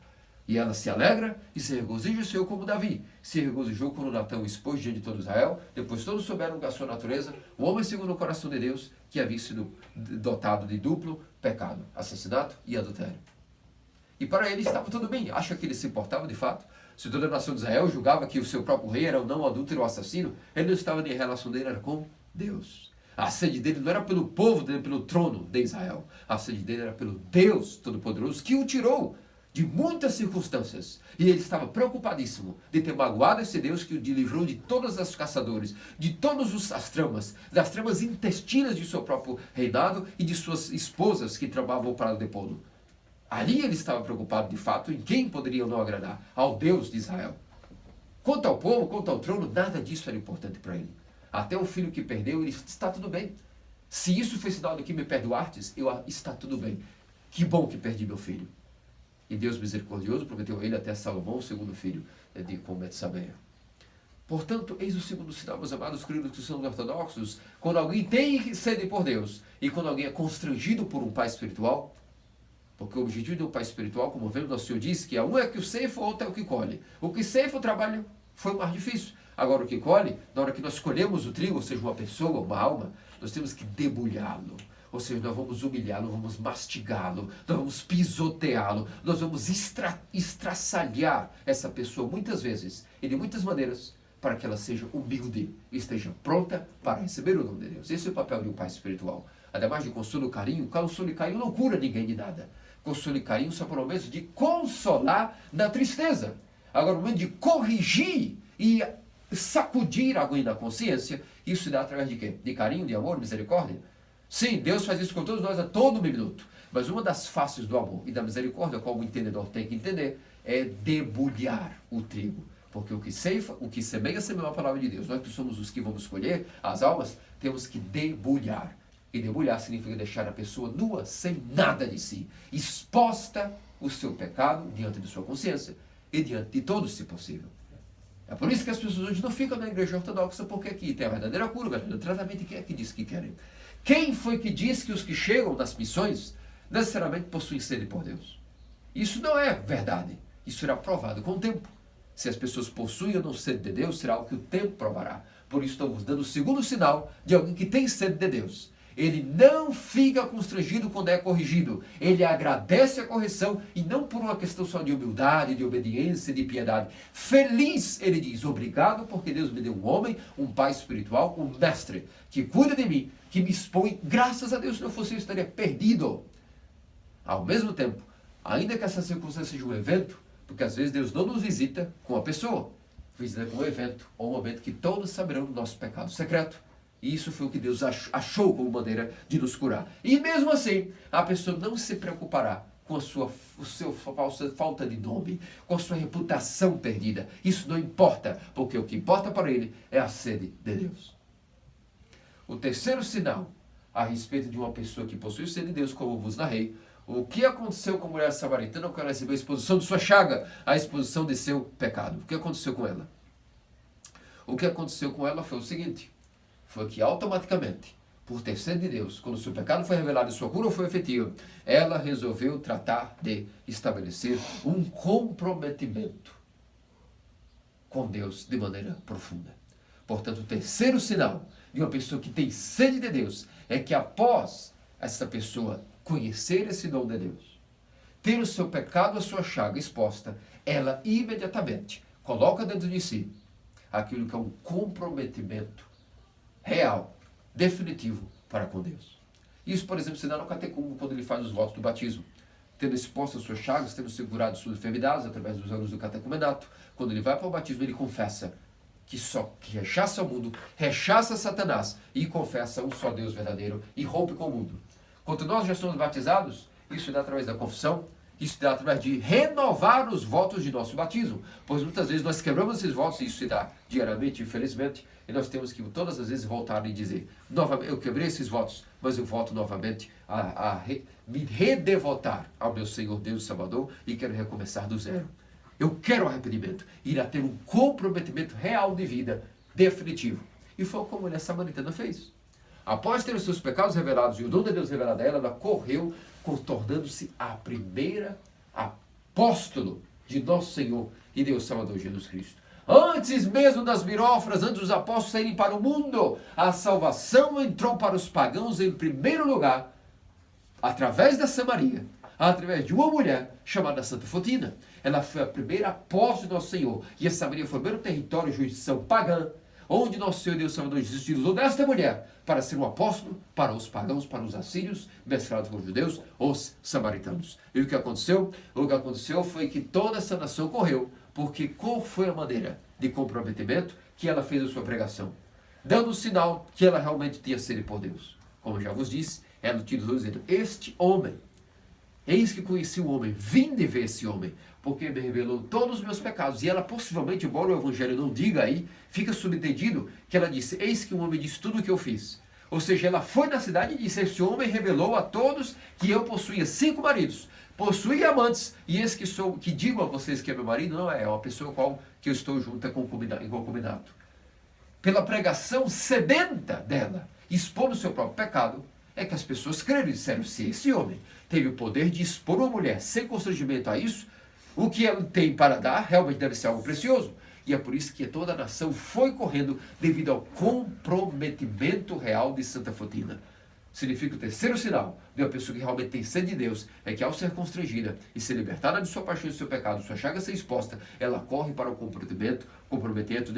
E ela se alegra e se regozija o Senhor como Davi. Se regozijou quando Natã o expôs diante de todo Israel. Depois todos souberam da sua natureza. O homem segundo o coração de Deus, que havia sido dotado de duplo pecado, assassinato e adultério. E para ele estava tudo bem. Acha que ele se importava de fato? Se toda a nação de Israel julgava que o seu próprio rei era o não adúltero ou assassino, ele não estava nem em relação dele, era com Deus. A sede dele não era pelo povo, nem pelo trono de Israel. A sede dele era pelo Deus Todo-Poderoso, que o tirou de muitas circunstâncias. E ele estava preocupadíssimo de ter magoado esse Deus que o livrou de todos os caçadores, de todas as tramas, das tramas intestinas de seu próprio reinado e de suas esposas que tramavam para o depô-lo. Ali ele estava preocupado, de fato, em quem poderia não agradar, ao Deus de Israel. Quanto ao povo, quanto ao trono, nada disso era importante para ele. Até o filho que perdeu, ele está tudo bem. Se isso foi sinal de que me perdoastes, está tudo bem. Que bom que perdi meu filho. E Deus misericordioso prometeu a ele até Salomão, o segundo filho com Betsabeia. Portanto, eis o segundo sinal, meus amados queridos cristãos ortodoxos, quando alguém tem sede por Deus e quando alguém é constrangido por um pai espiritual, porque o objetivo de um pai espiritual, como vemos, nosso Senhor disse que um é que o ceifa, o outro é o que colhe. O que ceifa o trabalho foi o mais difícil. Agora o que colhe, na hora que nós colhemos o trigo, ou seja, uma pessoa, uma alma, nós temos que debulhá-lo. Ou seja, nós vamos humilhá-lo, vamos mastigá-lo, nós vamos pisoteá-lo, nós vamos estraçalhar essa pessoa muitas vezes e de muitas maneiras para que ela seja humilde e esteja pronta para receber o dom de Deus. Esse é o papel de um pai espiritual. Ademais de consolo e carinho não cura ninguém de nada. Consolo e carinho são por momentos de consolar na tristeza. Agora, o momento de corrigir e sacudir alguém na consciência, isso se dá através de quê? De carinho, de amor, misericórdia? Sim, Deus faz isso com todos nós a todo minuto. Mas uma das faces do amor e da misericórdia, como o entendedor tem que entender, é debulhar o trigo. Porque o que ceifa, o que semeia a palavra de Deus. Nós que somos os que vamos colher as almas, temos que debulhar. E debulhar significa deixar a pessoa nua, sem nada de si, exposta o seu pecado diante de sua consciência e diante de todos, se possível. É por isso que as pessoas hoje não ficam na igreja ortodoxa, porque aqui tem a verdadeira cura, o verdadeiro tratamento, e quem é que diz que querem? Quem foi que diz que os que chegam nas missões necessariamente possuem sede por Deus? Isso não é verdade. Isso será provado com o tempo. Se as pessoas possuem ou não sede de Deus, será o que o tempo provará. Por isso estamos dando o segundo sinal de alguém que tem sede de Deus. Ele não fica constrangido quando é corrigido. Ele agradece a correção e não por uma questão só de humildade, de obediência, de piedade. Feliz, ele diz, obrigado porque Deus me deu um homem, um pai espiritual, um mestre, que cuida de mim, que me expõe. Graças a Deus, se não fosse eu, estaria perdido. Ao mesmo tempo, ainda que essa circunstância seja um evento, porque às vezes Deus não nos visita com a pessoa, visita com um evento ou um momento que todos saberão do nosso pecado secreto. E isso foi o que Deus achou como maneira de nos curar. E mesmo assim, a pessoa não se preocupará com a sua falta de nome, com a sua reputação perdida. Isso não importa, porque o que importa para ele é a sede de Deus. O terceiro sinal a respeito de uma pessoa que possui sede de Deus, como vos narrei, o que aconteceu com a mulher samaritana quando ela recebeu a exposição de sua chaga, a exposição de seu pecado? O que aconteceu com ela? O que aconteceu com ela foi o seguinte: foi que automaticamente, por ter sede de Deus, quando o seu pecado foi revelado e sua cura foi efetiva, ela resolveu tratar de estabelecer um comprometimento com Deus de maneira profunda. Portanto, o terceiro sinal de uma pessoa que tem sede de Deus é que após essa pessoa conhecer esse dom de Deus, ter o seu pecado, a sua chaga exposta, ela imediatamente coloca dentro de si aquilo que é um comprometimento real, definitivo para com Deus. Isso, por exemplo, se dá no catecúmeno quando ele faz os votos do batismo. Tendo exposto as suas chagas, tendo segurado suas enfermidades através dos anos do catecumenato, quando ele vai para o batismo, ele confessa que rechaça o mundo, rechaça Satanás e confessa um só Deus verdadeiro e rompe com o mundo. Quando nós já somos batizados, isso dá através da confissão, isso dá através de renovar os votos de nosso batismo, pois muitas vezes nós quebramos esses votos, e isso se dá diariamente, infelizmente, e nós temos que todas as vezes voltar e dizer, novamente, eu quebrei esses votos, mas eu volto novamente me redevotar ao meu Senhor Deus e Salvador e quero recomeçar do zero. Eu quero arrependimento, ir a ter um comprometimento real de vida, definitivo. E foi como a samaritana fez. Após ter os seus pecados revelados e o dom de Deus revelado a ela, ela correu, tornando-se a primeira apóstolo de nosso Senhor e Deus Salvador Jesus Cristo. Antes mesmo das birófaras, antes dos apóstolos saírem para o mundo, a salvação entrou para os pagãos em primeiro lugar, através da Samaria, através de uma mulher chamada Santa Fotina. Ela foi a primeira apóstola de nosso Senhor. E a Samaria foi o primeiro território de jurisdição pagã, onde nosso Senhor e Deus Salvador Jesus utilizou desta mulher para ser um apóstolo para os pagãos, para os assírios, mesclados com os judeus, os samaritanos. E o que aconteceu? O que aconteceu foi que toda essa nação correu, porque qual foi a maneira de comprometimento que ela fez a sua pregação? Dando o sinal que ela realmente tinha sede por Deus. Como já vos disse, ela utilizou dizendo, este homem, eis que conheci o homem, vinde ver esse homem, porque me revelou todos os meus pecados. E ela possivelmente, embora o Evangelho não diga aí, fica subentendido que ela disse, eis que o homem disse tudo o que eu fiz. Ou seja, ela foi na cidade e disse, esse homem revelou a todos que eu possuía 5 maridos, possuía amantes, e esse que digo a vocês que é meu marido, não é uma pessoa qual que eu estou junto em concubinato. Pela pregação sedenta dela, expondo o seu próprio pecado, é que as pessoas creram e disseram, se esse homem teve o poder de expor uma mulher sem constrangimento a isso, o que ela tem para dar realmente deve ser algo precioso. E é por isso que toda a nação foi correndo devido ao comprometimento real de Santa Fotina. Significa o terceiro sinal de uma pessoa que realmente tem sede de Deus, é que ao ser constrangida e ser libertada de sua paixão e do seu pecado, sua chaga ser exposta, ela corre para o comprometimento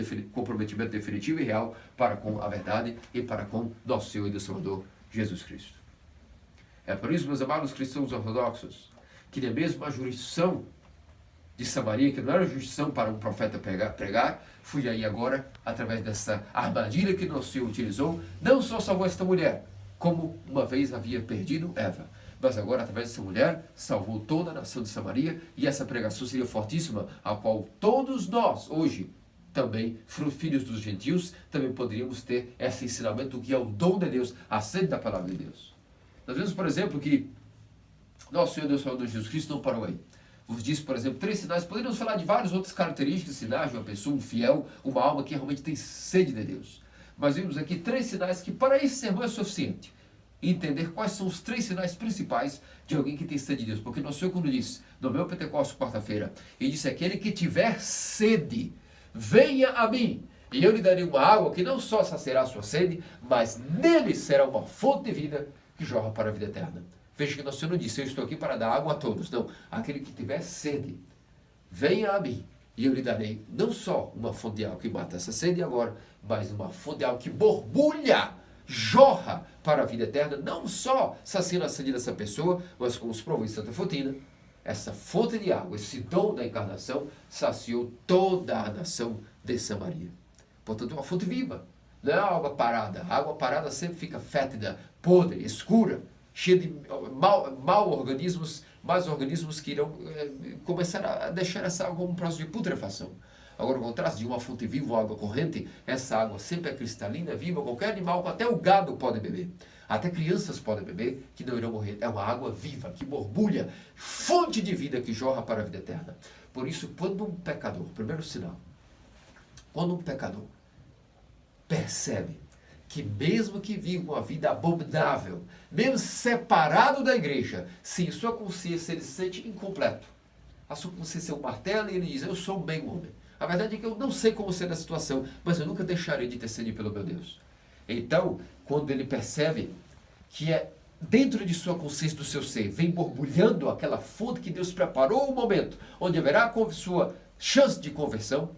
definitivo e real para com a verdade e para com nosso Senhor e Deus Salvador, Jesus Cristo. É por isso, meus amados cristãos ortodoxos, que nem mesmo a jurisdição de Samaria, que não era jurisdição para um profeta pregar, fui aí agora, através dessa armadilha que nosso Senhor utilizou, não só salvou esta mulher, como uma vez havia perdido Eva, mas agora, através dessa mulher, salvou toda a nação de Samaria, e essa pregação seria fortíssima, a qual todos nós, hoje, também, filhos dos gentios, também poderíamos ter esse ensinamento que é o dom de Deus, a sede da palavra de Deus. Nós vemos, por exemplo, que nosso Senhor Deus Salvador Jesus Cristo não parou aí. Vos disse, por exemplo, 3 sinais. Poderíamos falar de várias outras características de sinais de uma pessoa, um fiel, uma alma que realmente tem sede de Deus. Mas vimos aqui 3 sinais que para esse sermão é suficiente. Entender quais são os 3 sinais principais de alguém que tem sede de Deus. Porque nosso Senhor, quando disse, no meu Pentecostes, quarta-feira, ele disse, aquele que tiver sede, venha a mim, e eu lhe darei uma água que não só saciará a sua sede, mas nele será uma fonte de vida que jorra para a vida eterna. Veja que nosso Senhor não disse, eu estou aqui para dar água a todos. Não, aquele que tiver sede, venha a mim, e eu lhe darei não só uma fonte de água que mata essa sede agora, mas uma fonte de água que borbulha, jorra para a vida eterna, não só saciando a sede dessa pessoa, mas como se provou em Santa Fotina, essa fonte de água, esse dom da encarnação, saciou toda a nação de Samaria. Portanto, uma fonte viva, não é água parada. A água parada sempre fica fétida, podre, escura, cheia de mais organismos que irão começar a deixar essa água como um processo de putrefação. Agora, ao contrário de uma fonte viva ou água corrente, essa água sempre é cristalina, viva, qualquer animal, até o gado pode beber. Até crianças podem beber, que não irão morrer. É uma água viva, que borbulha, fonte de vida que jorra para a vida eterna. Por isso, quando um pecador, primeiro sinal, quando um pecador percebe que mesmo que viva uma vida abominável, mesmo separado da igreja, se em sua consciência ele se sente incompleto, a sua consciência é um martelo e ele diz, eu sou um meio homem. A verdade é que eu não sei como ser na situação, mas eu nunca deixarei de ter sede pelo meu Deus. Então, quando ele percebe que é dentro de sua consciência, do seu ser, vem borbulhando aquela fonte que Deus preparou o momento, onde haverá a sua chance de conversão,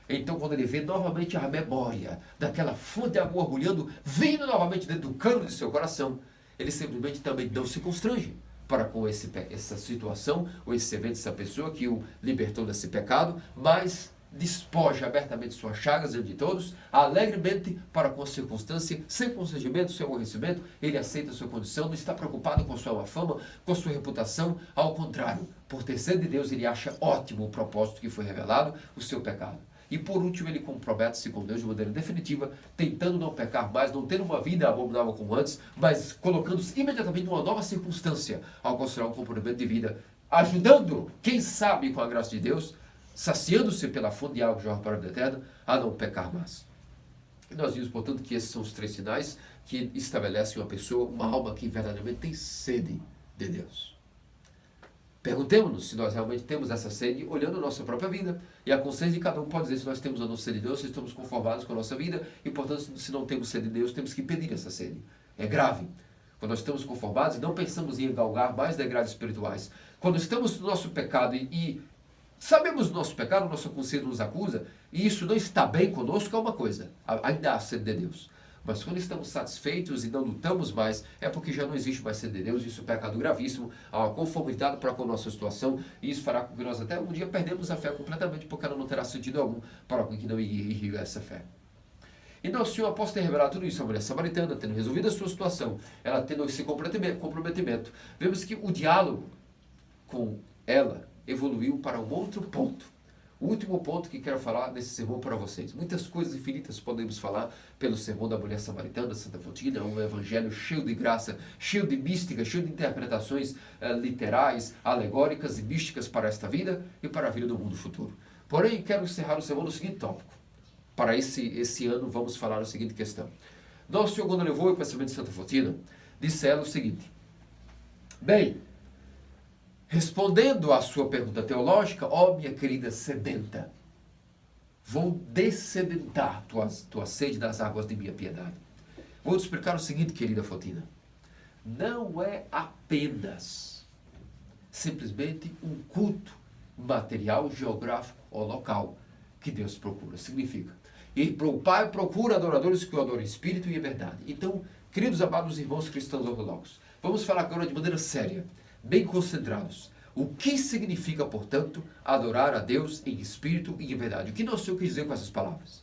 então quando ele vê novamente a memória daquela fonte de água borbulhando, vindo novamente dentro do cano de seu coração, ele simplesmente também não se constrange para com essa situação, ou esse evento, essa pessoa que o libertou desse pecado, mas despoja abertamente suas chagas diante de todos, alegremente para com a circunstância, sem constrangimento, sem aborrecimento, ele aceita a sua condição, não está preocupado com sua fama, com sua reputação, ao contrário, por ter sede de Deus, ele acha ótimo o propósito que foi revelado, o seu pecado. E por último, ele compromete-se com Deus de maneira definitiva, tentando não pecar mais, não ter uma vida abominável como antes, mas colocando-se imediatamente numa nova circunstância ao considerar um comprometimento de vida, ajudando, quem sabe com a graça de Deus, saciando-se pela fonte de água que jorra para a vida eterna, a não pecar mais. E nós vimos, portanto, que esses são os 3 sinais que estabelecem uma pessoa, uma alma que verdadeiramente tem sede de Deus. Perguntemos-nos se nós realmente temos essa sede, olhando a nossa própria vida. E a consciência de cada um pode dizer se nós temos a nossa sede de Deus, se estamos conformados com a nossa vida, e portanto, se não temos sede de Deus, temos que pedir essa sede. É grave. Quando nós estamos conformados e não pensamos em galgar mais degraus espirituais. Quando estamos no nosso pecado e sabemos do nosso pecado, nossa consciência nos acusa, e isso não está bem conosco, é uma coisa. Ainda há sede de Deus. Mas quando estamos satisfeitos e não lutamos mais, é porque já não existe mais sede de Deus. Isso é um pecado gravíssimo, há uma conformidade para com a nossa situação, e isso fará com que nós até um dia perdemos a fé completamente, porque ela não terá sentido algum para alguém que não irriga essa fé. Então o Senhor, após ter revelado tudo isso à mulher samaritana, tendo resolvido a sua situação, ela tendo esse comprometimento, vemos que o diálogo com ela evoluiu para um outro ponto. O último ponto que quero falar nesse sermão para vocês. Muitas coisas infinitas podemos falar pelo sermão da mulher samaritana, Santa Fotina, um evangelho cheio de graça, cheio de mística, cheio de interpretações literais, alegóricas e místicas para esta vida e para a vida do mundo futuro. Porém, quero encerrar o sermão no seguinte tópico. Para esse ano, vamos falar a seguinte questão. Nosso Senhor, quando levou o pensamento de Santa Fotina, disse a ela o seguinte: bem, respondendo à sua pergunta teológica, ó minha querida sedenta, vou dessedentar tua sede das águas de minha piedade. Vou te explicar o seguinte, querida Fotina. Não é apenas simplesmente um culto material, geográfico ou local que Deus procura. Significa, e o Pai procura adoradores que o adoram em espírito e em verdade. Então, queridos amados irmãos cristãos ortodoxos, vamos falar agora de maneira séria, bem concentrados. O que significa, portanto, adorar a Deus em espírito e em verdade? O que nosso Senhor quis dizer com essas palavras?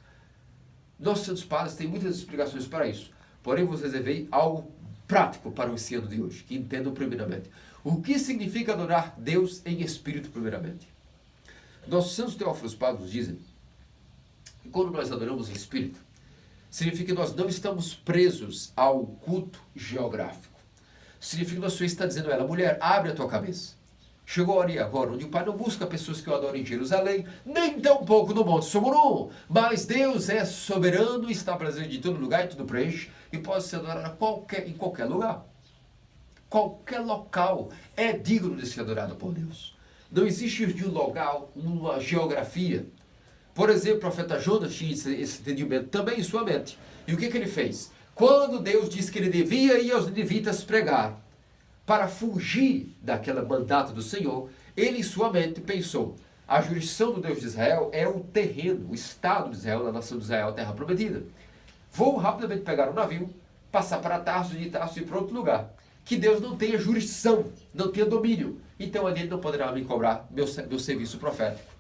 Nossos santos padres têm muitas explicações para isso. Porém, vos reservei algo prático para o ensino de hoje, que entendam primeiramente. O que significa adorar Deus em espírito primeiramente? Nossos santos teófilos padres nos dizem que quando nós adoramos em espírito, significa que nós não estamos presos ao culto geográfico. Significa que o Senhor está dizendo a ela: mulher, abre a tua cabeça. Chegou a hora agora onde o Pai não busca pessoas que o adorem em Jerusalém, nem tampouco no Monte Somoron. Mas Deus é soberano, está presente em todo lugar e tudo preenche, e pode ser adorado em qualquer lugar. Qualquer local é digno de ser adorado por Deus. Não existe de um local, uma geografia. Por exemplo, o profeta Jonas tinha esse entendimento também em sua mente. E o que ele fez? Quando Deus disse que ele devia ir aos ninivitas pregar, para fugir daquele mandato do Senhor, ele em sua mente pensou: a jurisdição do Deus de Israel é o terreno, o estado de Israel, a nação de Israel, a terra prometida. Vou rapidamente pegar um navio, passar para Tarso, de Tarso e ir para outro lugar. Que Deus não tenha jurisdição, não tenha domínio. Então ali ele não poderá me cobrar meu serviço profético.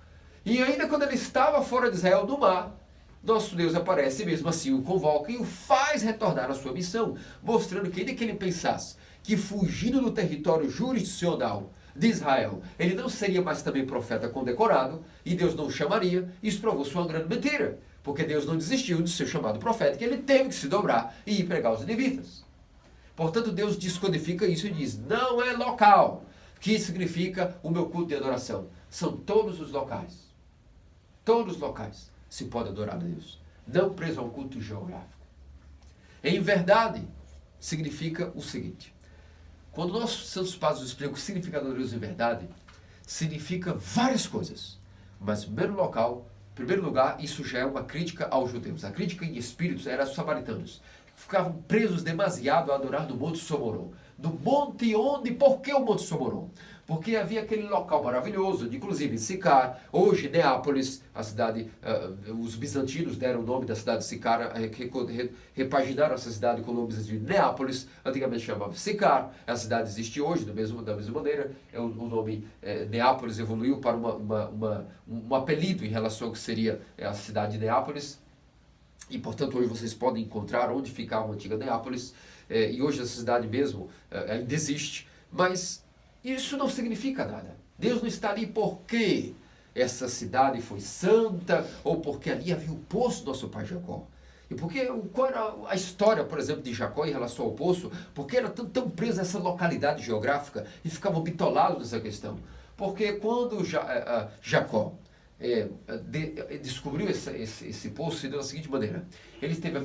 E ainda quando ele estava fora de Israel, no mar, nosso Deus aparece e mesmo assim o convoca e o faz retornar à sua missão, mostrando que ainda que ele pensasse que fugindo do território jurisdicional de Israel, ele não seria mais também profeta condecorado, e Deus não o chamaria, isso provou-se uma grande mentira, porque Deus não desistiu de ser chamado profeta, ele teve que se dobrar e ir pregar aos ninivitas. Portanto, Deus descodifica isso e diz: não é local, que significa o meu culto de adoração. São todos os locais. Todos os locais se pode adorar a Deus, não preso a um culto geográfico. Em verdade, significa o seguinte: quando nossos santos padres nos explicam o significado de Deus em verdade, significa várias coisas. Mas, em primeiro lugar, isso já é uma crítica aos judeus. A crítica em espíritos era aos samaritanos, que ficavam presos demasiado a adorar no Monte Somoron. Do monte onde? Por que o Monte Somoron? Porque havia aquele local maravilhoso, inclusive em Sicar, hoje Neápolis, a cidade, os bizantinos deram o nome da cidade de Sicar, repaginaram essa cidade com o nome de Neápolis, antigamente chamava Sicar, a cidade existe hoje da mesma maneira, o nome Neápolis evoluiu para um apelido em relação ao que seria a cidade de Neápolis, e portanto hoje vocês podem encontrar onde ficava a antiga Neápolis, e hoje essa cidade mesmo ainda existe, mas isso não significa nada. Deus não está ali porque essa cidade foi santa, ou porque ali havia o poço do nosso pai Jacó. E porque, qual era a história, por exemplo, de Jacó em relação ao poço? Porque era tão preso a essa localidade geográfica e ficavam bitolados nessa questão. Porque quando Jacó descobriu esse poço da seguinte maneira. Ele teve a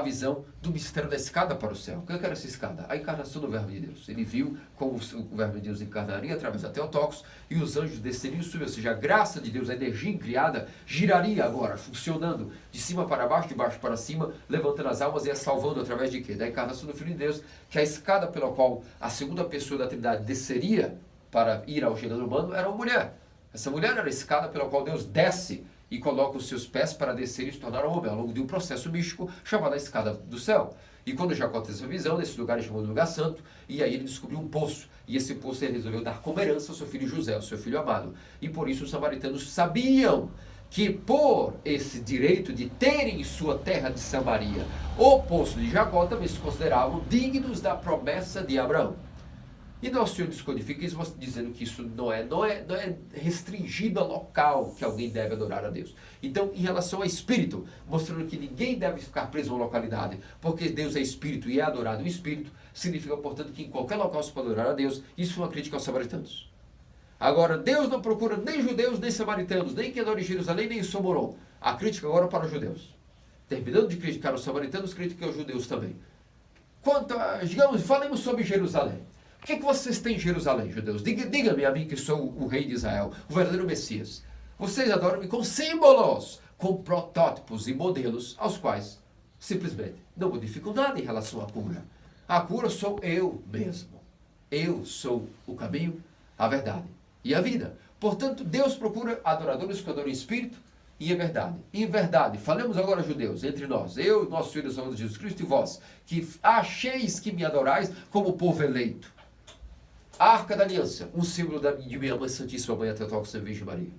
visão do mistério da escada para o céu. O que era essa escada? A encarnação do Verbo de Deus. Ele viu como o Verbo de Deus encarnaria através da Theotokos e os anjos desceriam e subiam. Ou seja, a graça de Deus, a energia incriada, giraria agora, funcionando de cima para baixo, de baixo para cima, levantando as almas e as salvando através de quê? Da encarnação do Filho de Deus, que a escada pela qual a segunda pessoa da Trindade desceria para ir ao gênero humano era uma mulher. Essa mulher era a escada pela qual Deus desce e coloca os seus pés para descer e se tornar um homem, ao longo de um processo místico chamado a escada do céu. E quando Jacó teve essa visão, nesse lugar ele chamou de lugar santo, e aí ele descobriu um poço. E esse poço ele resolveu dar como herança ao seu filho José, ao seu filho amado. E por isso os samaritanos sabiam que por esse direito de terem em sua terra de Samaria o poço de Jacó, também se consideravam dignos da promessa de Abraão. E nosso Senhor descodifica isso dizendo que isso não é restringido a local que alguém deve adorar a Deus. Então, em relação ao Espírito, mostrando que ninguém deve ficar preso a uma localidade, porque Deus é Espírito e é adorado em Espírito, significa, portanto, que em qualquer local se pode adorar a Deus. Isso é uma crítica aos samaritanos. Agora, Deus não procura nem judeus, nem samaritanos, nem quem adora em Jerusalém, nem em Somoron. A crítica agora para os judeus. Terminando de criticar os samaritanos, critica os judeus também. Quanto a, digamos, falemos sobre Jerusalém. O que vocês têm em Jerusalém, judeus? Diga-me a mim que sou o rei de Israel, o verdadeiro Messias. Vocês adoram-me com símbolos, com protótipos e modelos, aos quais simplesmente não modificam nada em relação à cura. A cura sou eu mesmo. Eu sou o caminho, a verdade e a vida. Portanto, Deus procura adoradores que adoram em espírito e em verdade. Em verdade, falemos agora, judeus, entre nós, eu, nosso Filho Salvador Jesus Cristo e vós, que acheis que me adorais como povo eleito. A Arca da Aliança, um símbolo de minha Mãe Santíssima Mãe Theotokos Virgem Maria.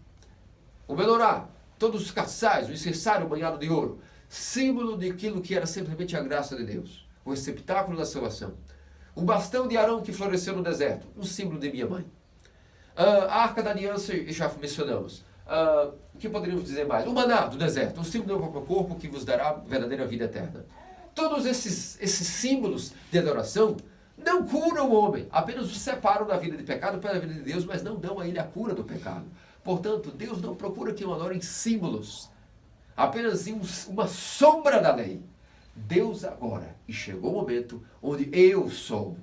O menorá, todos os caçais, o incensário banhado de ouro, símbolo daquilo que era simplesmente a graça de Deus, o receptáculo da salvação. O bastão de Arão que floresceu no deserto, um símbolo de minha mãe. A Arca da Aliança, já mencionamos. O que poderíamos dizer mais? O maná do deserto, um símbolo do meu próprio corpo que vos dará verdadeira vida eterna. Todos esses símbolos de adoração não curam o homem, apenas o separam da vida de pecado para a vida de Deus, mas não dão a ele a cura do pecado. Portanto, Deus não procura que o adore em símbolos, apenas em uma sombra da lei. Deus agora, e chegou o momento onde eu sou,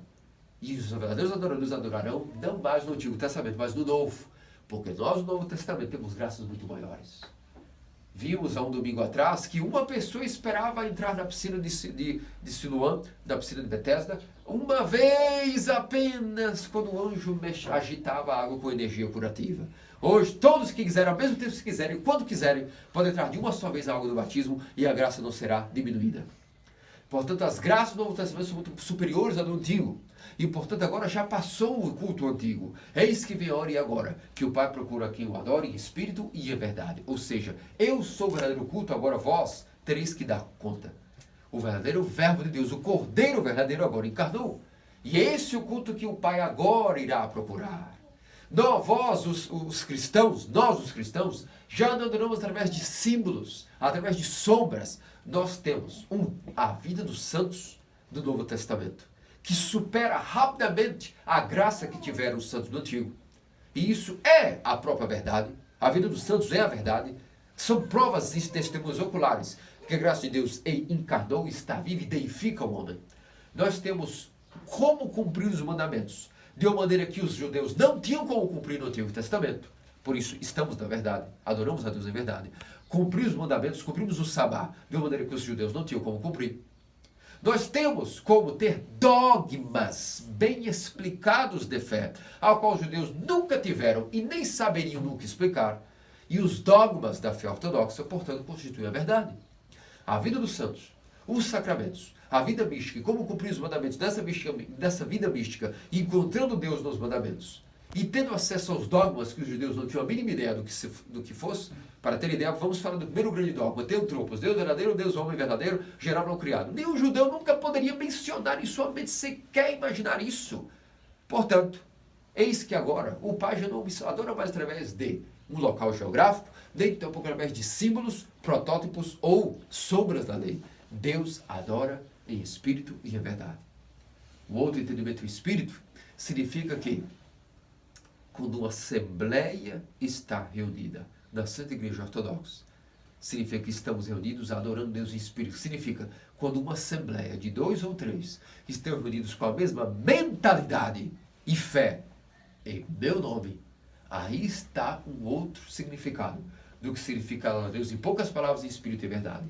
e os verdadeiros adoradores adorarão, não mais no Antigo Testamento, mas no Novo, porque nós no Novo Testamento temos graças muito maiores. Vimos há um domingo atrás que uma pessoa esperava entrar na piscina de Siloam, na piscina de Betesda, uma vez apenas, quando o anjo agitava a água com energia curativa. Hoje, todos que quiserem, ao mesmo tempo que quiserem, quando quiserem, podem entrar de uma só vez a água do batismo e a graça não será diminuída. Portanto, as graças do Novo Testamento são muito superiores à do Antigo. E, portanto, agora já passou o culto antigo. Eis que vem a hora e agora, que o Pai procura quem o adore em espírito e em verdade. Ou seja, eu sou o verdadeiro culto, agora vós tereis que dar conta. O verdadeiro Verbo de Deus, o Cordeiro verdadeiro agora encarnou. E é esse o culto que o Pai agora irá procurar. Vós, os cristãos, nós os cristãos, já não adoramos através de símbolos, através de sombras. Nós temos a vida dos santos do Novo Testamento, que supera rapidamente a graça que tiveram os santos do Antigo. E isso é a própria verdade. A vida dos santos é a verdade. São provas e testemunhos oculares que a graça de Deus encarnou, está viva e deifica o homem. Nós temos como cumprir os mandamentos, de uma maneira que os judeus não tinham como cumprir no Antigo Testamento. Por isso, estamos na verdade, adoramos a Deus em verdade. Cumprir os mandamentos, cumprimos o sabá, de uma maneira que os judeus não tinham como cumprir. Nós temos como ter dogmas bem explicados de fé, ao qual os judeus nunca tiveram e nem saberiam nunca explicar. E os dogmas da fé ortodoxa, portanto, constituem a verdade. A vida dos santos, os sacramentos, a vida mística e como cumprir os mandamentos dessa vida mística, encontrando Deus nos mandamentos e tendo acesso aos dogmas que os judeus não tinham a mínima ideia do que fosse. Para ter ideia, vamos falar do primeiro grande dogma, Teotropos, Deus verdadeiro, Deus homem verdadeiro, geral não criado. Nenhum judeu nunca poderia mencionar em sua mente, sequer imaginar isso. Portanto, eis que agora o Pai já não adora mais através de um local geográfico, nem tampouco através de símbolos, protótipos ou sombras da lei. Deus adora em espírito e em verdade. O outro entendimento, o espírito, significa que quando uma assembleia está reunida, na Santa Igreja Ortodoxa. Significa que estamos reunidos adorando Deus em Espírito. Significa quando uma assembleia de 2 ou 3 estão reunidos com a mesma mentalidade e fé em meu nome, aí está um outro significado do que significa adorar a Deus em poucas palavras, em Espírito e verdade.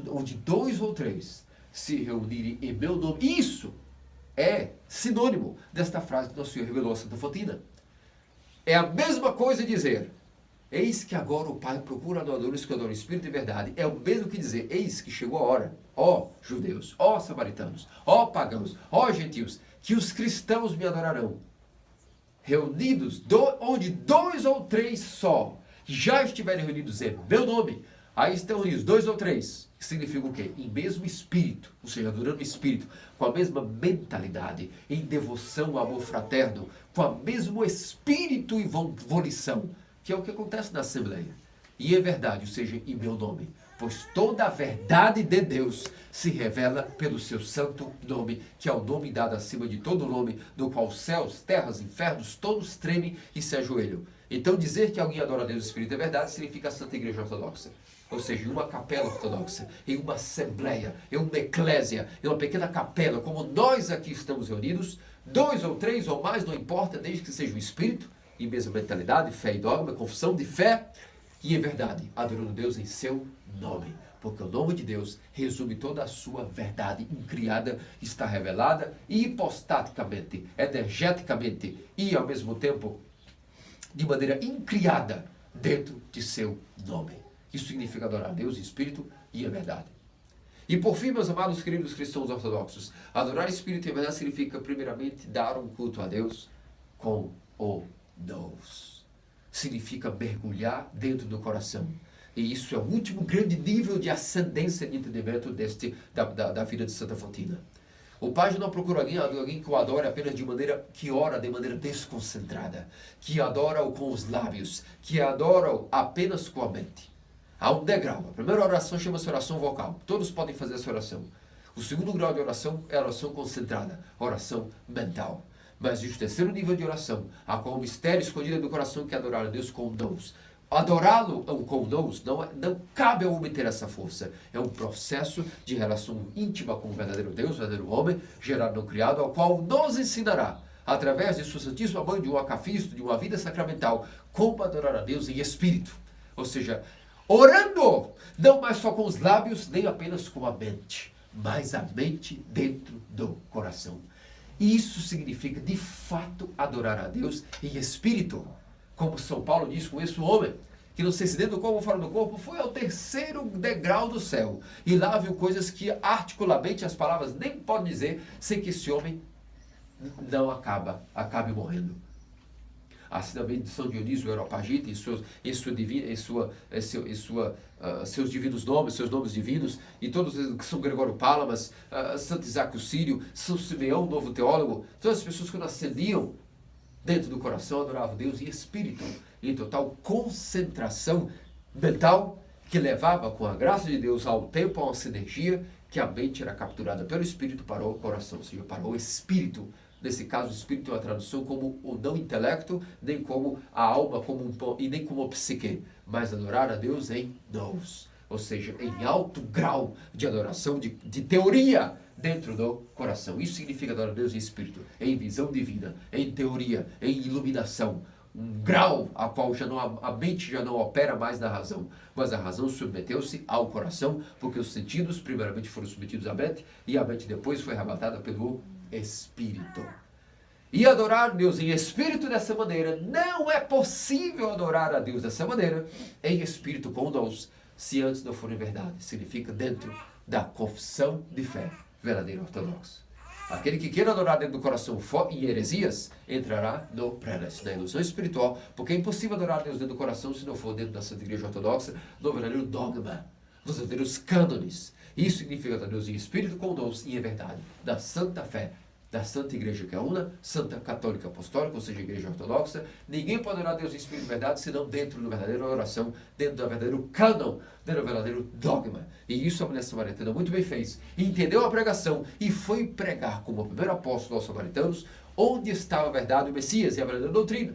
Onde 2 ou 3 se reunirem em meu nome, isso é sinônimo desta frase que Nosso Senhor revelou a Santa Fontina. É a mesma coisa dizer: eis que agora o Pai procura adoradores que adoram Espírito e verdade. É o mesmo que dizer: eis que chegou a hora, ó judeus, ó samaritanos, ó pagãos, ó gentios, que os cristãos me adorarão. Reunidos, onde 2 ou 3 só já estiverem reunidos em meu nome, aí estão reunidos 2 ou 3, que significa o quê? Em mesmo espírito, ou seja, adorando o espírito, com a mesma mentalidade, em devoção ao amor fraterno, com o mesmo espírito e volição, que é o que acontece na Assembleia. E é verdade, ou seja, em meu nome, pois toda a verdade de Deus se revela pelo seu santo nome, que é o nome dado acima de todo nome, do qual céus, terras, infernos, todos tremem e se ajoelham. Então dizer que alguém adora a Deus, Espírito e verdade, significa a Santa Igreja Ortodoxa. Ou seja, em uma capela ortodoxa, em uma assembleia, em uma eclésia, em uma pequena capela, como nós aqui estamos reunidos, 2 ou 3 ou mais, não importa, desde que seja o Espírito, em mesma mentalidade, fé e dogma, confissão de fé, e em verdade, adorando Deus em seu nome. Porque o nome de Deus resume toda a sua verdade incriada, está revelada hipostaticamente, energeticamente e ao mesmo tempo de maneira incriada dentro de seu nome. Isso significa adorar a Deus em espírito e em verdade. E por fim, meus amados queridos cristãos ortodoxos, adorar espírito e verdade significa primeiramente dar um culto a Deus com o nous. Significa mergulhar dentro do coração. E isso é o último grande nível de ascendência de entendimento da vida de Santa Fontina. O Pai não procura alguém que o adore apenas que ora de maneira desconcentrada, que adora-o com os lábios, que adora-o apenas com a mente. Há um degrau. A primeira oração chama-se oração vocal. Todos podem fazer essa oração. O segundo grau de oração é a oração concentrada, oração mental. Mas existe o terceiro nível de oração, a qual o mistério escondido do coração que é adorar a Deus com nous. Adorá-lo com nous não cabe ao homem ter essa força. É um processo de relação íntima com o verdadeiro Deus, o verdadeiro homem, gerado não criado, ao qual nos ensinará, através de sua Santíssima Mãe, de um acafisto, de uma vida sacramental, como adorar a Deus em espírito. Ou seja, orando, não mais só com os lábios, nem apenas com a mente, mas a mente dentro do coração. Isso significa, de fato, adorar a Deus em espírito. Como São Paulo diz, com esse homem, que não sei se dentro do corpo ou fora do corpo, foi ao terceiro degrau do céu. E lá viu coisas que articulamente as palavras nem podem dizer, sem que esse homem não acabe morrendo. Assim também de São Dionísio, o Areopagita, seus divinos nomes, seus nomes divinos, e todos que São Gregório Palamas, Santo Isaac o Sírio, São Simeão, novo teólogo, todas as pessoas que ascendiam dentro do coração adoravam Deus em espírito, em total concentração mental, que levava com a graça de Deus ao tempo, a uma sinergia, que a mente era capturada pelo espírito para o coração, ou seja, para o espírito. Nesse caso, o espírito é uma tradução como o não intelecto, nem como a alma, e nem como a psique, mas adorar a Deus em nous, ou seja, em alto grau de adoração, de teoria dentro do coração. Isso significa adorar a Deus em espírito, em visão divina, em teoria, em iluminação, um grau a qual a mente já não opera mais na razão, mas a razão submeteu-se ao coração, porque os sentidos primeiramente foram submetidos à mente, e a mente depois foi arrebatada pelo Espírito. E adorar Deus em espírito dessa maneira, não é possível adorar a Deus dessa maneira, em espírito com nous, se antes não for em verdade. Significa dentro da confissão de fé verdadeira ortodoxa. Aquele que queira adorar dentro do coração em heresias, entrará no prelest, na ilusão espiritual, porque é impossível adorar Deus dentro do coração se não for dentro da Santa Igreja Ortodoxa, no verdadeiro dogma, nos verdadeiros cânones. Isso significa adorar Deus em espírito com nous e em verdade, da santa fé, da Santa Igreja que é una, Santa Católica Apostólica, ou seja, Igreja Ortodoxa. Ninguém pode adorar Deus em espírito e verdade, senão dentro da verdadeira oração, dentro do verdadeiro cânon, dentro do verdadeiro dogma. E isso a mulher samaritana muito bem fez. Entendeu a pregação e foi pregar como o primeiro apóstolo aos samaritanos, onde estava a verdade do Messias e a verdadeira doutrina.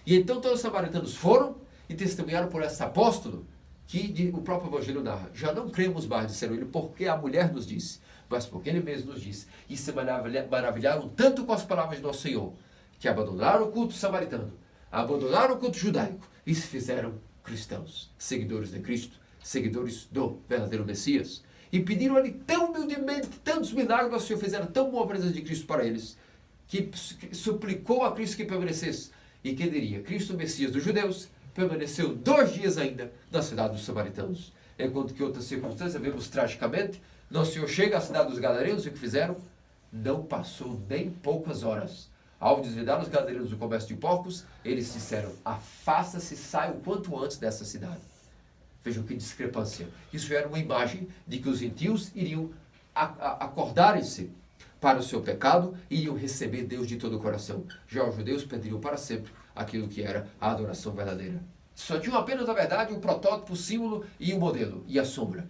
E então todos os samaritanos foram e testemunharam por esse apóstolo, que o próprio Evangelho narra. Já não cremos mais, disseram ele, porque a mulher nos disse, mas porque ele mesmo nos disse. E se maravilharam tanto com as palavras de nosso Senhor, que abandonaram o culto samaritano, abandonaram o culto judaico e se fizeram cristãos, seguidores de Cristo, seguidores do verdadeiro Messias. E pediram ali tão humildemente, tantos milagres ao Senhor, fizeram tão boa presença de Cristo para eles, que suplicou a Cristo que permanecesse. E que diria? Cristo, o Messias dos judeus, permaneceu 2 dias ainda na cidade dos samaritanos. Enquanto que outras circunstâncias, vemos tragicamente, nosso Senhor chega à cidade dos gadarenos e o que fizeram? Não passou nem poucas horas. Ao desvidar os gadarenos do comércio de porcos, eles disseram, afasta-se, saia o quanto antes dessa cidade. Vejam que discrepância. Isso era uma imagem de que os gentios iriam acordarem-se para o seu pecado e iriam receber Deus de todo o coração. Já os judeus perderiam para sempre aquilo que era a adoração verdadeira. Só tinham apenas, na verdade, o protótipo, o símbolo e o modelo, e a sombra.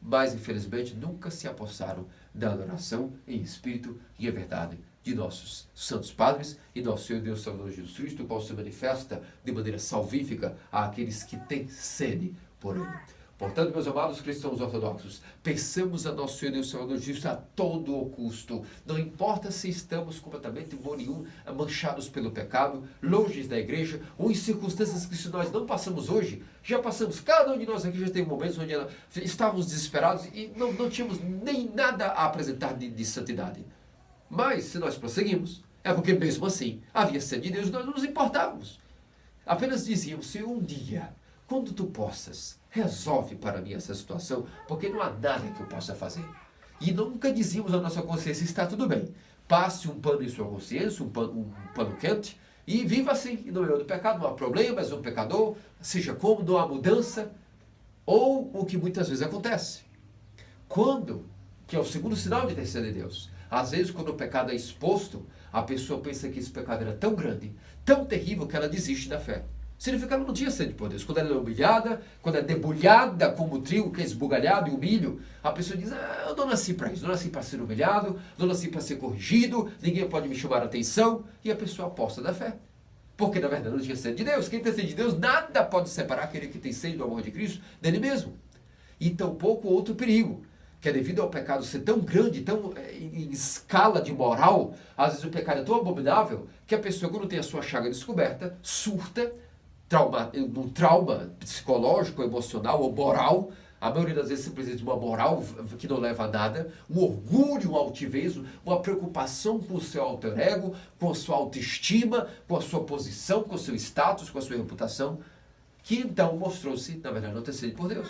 Mas, infelizmente, nunca se apossaram da adoração em espírito e em verdade de nossos santos padres e nosso Senhor Deus Salvador Jesus Cristo, o qual se manifesta de maneira salvífica àqueles que têm sede por Ele. Portanto, meus amados cristãos ortodoxos, pensamos a nosso Senhor Deus Salvador Jesus a todo o custo. Não importa se estamos completamente manchados pelo pecado, longe da igreja, ou em circunstâncias que se nós não passamos hoje, já passamos. Cada um de nós aqui já tem momentos onde estávamos desesperados e não tínhamos nem nada a apresentar de santidade. Mas, se nós prosseguimos, é porque mesmo assim havia sede de Deus e nós não nos importávamos. Apenas dizíamos, Senhor, um dia, quando tu possas, resolve para mim essa situação, porque não há nada que eu possa fazer. E nunca dizíamos à nossa consciência, está tudo bem. Passe um pano em sua consciência, um pano quente, e viva assim. E no meio do pecado não há problema, és um pecador, seja como, não há mudança. Ou o que muitas vezes acontece. Quando, que é o segundo sinal de ter sede de Deus, às vezes quando o pecado é exposto, a pessoa pensa que esse pecado era tão grande, tão terrível, que ela desiste da fé. Significa que ela não tinha sede por Deus. Quando ela é humilhada, quando é debulhada como o trigo, que é esbugalhado e humilho, a pessoa diz, eu não nasci para isso, não nasci para ser humilhado, não nasci para ser corrigido, ninguém pode me chamar a atenção, e a pessoa aposta da fé. Porque, na verdade, não tinha sede de Deus. Quem tem sede de Deus, nada pode separar aquele que tem sede do amor de Cristo dele mesmo. E tampouco outro perigo, que é devido ao pecado ser tão grande, tão em escala de moral, às vezes o pecado é tão abominável, que a pessoa, quando tem a sua chaga descoberta, surta, um trauma psicológico, emocional ou moral, a maioria das vezes simplesmente uma moral que não leva a nada, um orgulho, uma altivez, uma preocupação com o seu alter ego, com a sua autoestima, com a sua posição, com o seu status, com a sua reputação, que então mostrou-se, na verdade, não ter sede por Deus.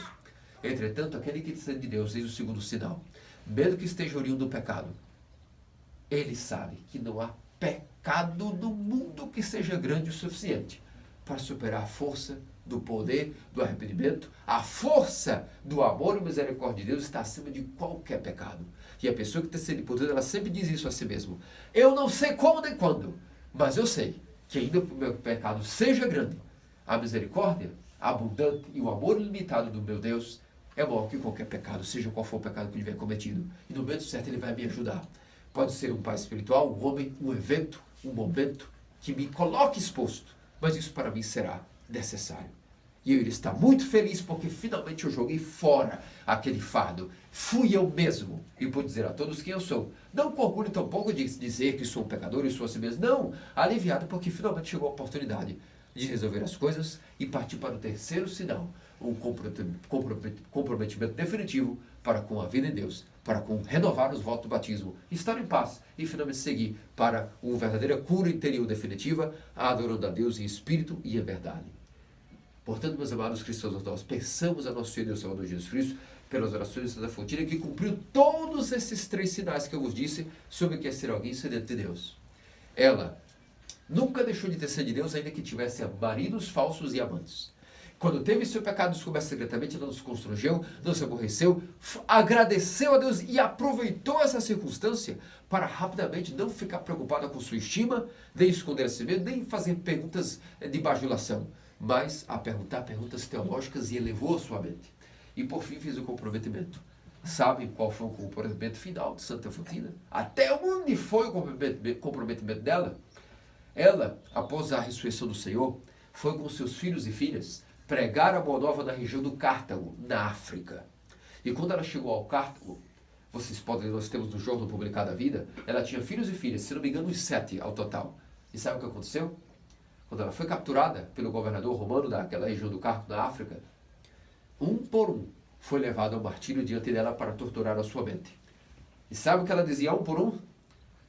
Entretanto, aquele que tem sede de Deus, eis o segundo sinal, mesmo que esteja oriundo do pecado, ele sabe que não há pecado no mundo que seja grande o suficiente para superar a força do poder, do arrependimento. A força do amor e misericórdia de Deus está acima de qualquer pecado. E a pessoa que tem sede por Deus, ela sempre diz isso a si mesma. Eu não sei como nem quando, mas eu sei que ainda que o meu pecado seja grande, a misericórdia abundante e o amor ilimitado do meu Deus é maior que qualquer pecado, seja qual for o pecado que eu tiver cometido. E no momento certo ele vai me ajudar. Pode ser um pai espiritual, um homem, um evento, um momento que me coloque exposto. Mas isso para mim será necessário. E ele está muito feliz porque finalmente eu joguei fora aquele fardo. Fui eu mesmo. E pude dizer a todos quem eu sou. Não com orgulho tampouco de dizer que sou um pecador e sou assim mesmo. Não, aliviado porque finalmente chegou a oportunidade de resolver as coisas e partir para o terceiro sinal. Um comprometimento definitivo para com a vida em Deus, para com renovar os votos do batismo, estar em paz e finalmente seguir para uma verdadeira cura interior definitiva, adorando a Deus em espírito e em verdade. Portanto, meus amados cristãos ortodoxos, pensamos a nosso Senhor Deus Salvador Jesus Cristo pelas orações de Santa Fontina, que cumpriu todos esses 3 sinais que eu vos disse sobre o que é ser alguém sedento de Deus. Ela nunca deixou de ter sede de Deus, ainda que tivesse maridos falsos e amantes. Quando teve seu pecado descoberto secretamente, não se constrangeu, não se aborreceu, agradeceu a Deus e aproveitou essa circunstância para rapidamente não ficar preocupada com sua estima, nem esconder a si mesmo, nem fazer perguntas de bajulação, mas a perguntar perguntas teológicas e elevou a sua mente. E por fim fez o comprometimento. Sabem qual foi o comprometimento final de Santa Fontina? Até onde foi o comprometimento dela? Ela, após a ressurreição do Senhor, foi com seus filhos e filhas pregar a boa nova na região do Cartago, na África. E quando ela chegou ao Cartago, nós temos no Jornal Publicado a Vida, ela tinha filhos e filhas, se não me engano, uns 7 ao total. E sabe o que aconteceu? Quando ela foi capturada pelo governador romano daquela região do Cartago, na África, um por um foi levado ao martírio diante dela para torturar a sua mente. E sabe o que ela dizia um por um?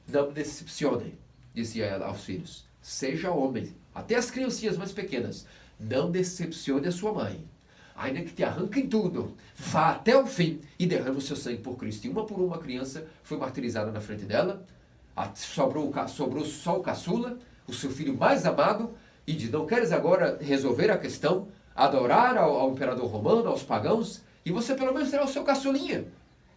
Não me decepcionem, dizia ela aos filhos. Seja homem, até as criancinhas mais pequenas, não decepcione a sua mãe. Ainda que te arranquem tudo, vá até o fim e derrame o seu sangue por Cristo. E uma por uma criança foi martirizada na frente dela. Sobrou só o caçula, o seu filho mais amado, e diz, não queres agora resolver a questão, adorar ao imperador romano, aos pagãos, e você pelo menos terá o seu caçulinha.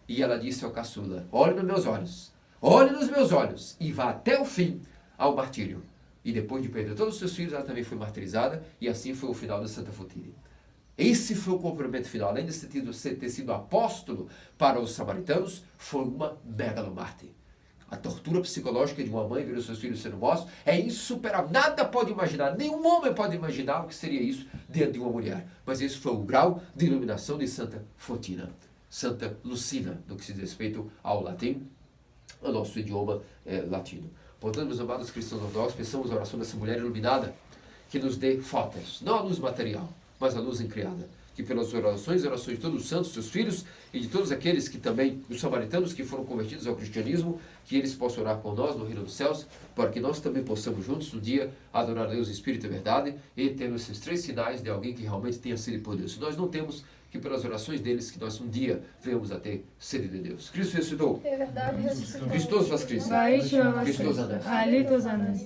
E ela disse ao caçula, olhe nos meus olhos, e vá até o fim ao martírio. E depois de perder todos os seus filhos, ela também foi martirizada, e assim foi o final de Santa Fotília. Esse foi o cumprimento final. Além de ter sido apóstolo para os samaritanos, foi uma megalomarte. A tortura psicológica de uma mãe ver os seus filhos sendo mortos é insuperável. Nada pode imaginar, nenhum homem pode imaginar o que seria isso diante de uma mulher. Mas esse foi o grau de iluminação de Santa Fotina, Santa Lucina, no que se diz respeito ao latim, ao nosso idioma latino. Portanto, meus amados cristãos ortodoxos, pensamos a oração dessa mulher iluminada, que nos dê fotos, não a luz material, mas a luz incriada. Que pelas orações de todos os santos, seus filhos, e de todos aqueles que também, os samaritanos que foram convertidos ao cristianismo, que eles possam orar por nós no reino dos céus, para que nós também possamos juntos um dia adorar a Deus em espírito e verdade, e ter esses 3 sinais de alguém que realmente tenha sede por Deus. Se nós não temos, que pelas orações deles, que nós um dia venhamos a ter sede de Deus. Cristo ressuscitou. É verdade, ressuscitou. Christos voskres. Christos Christos anast. Alito Zanas.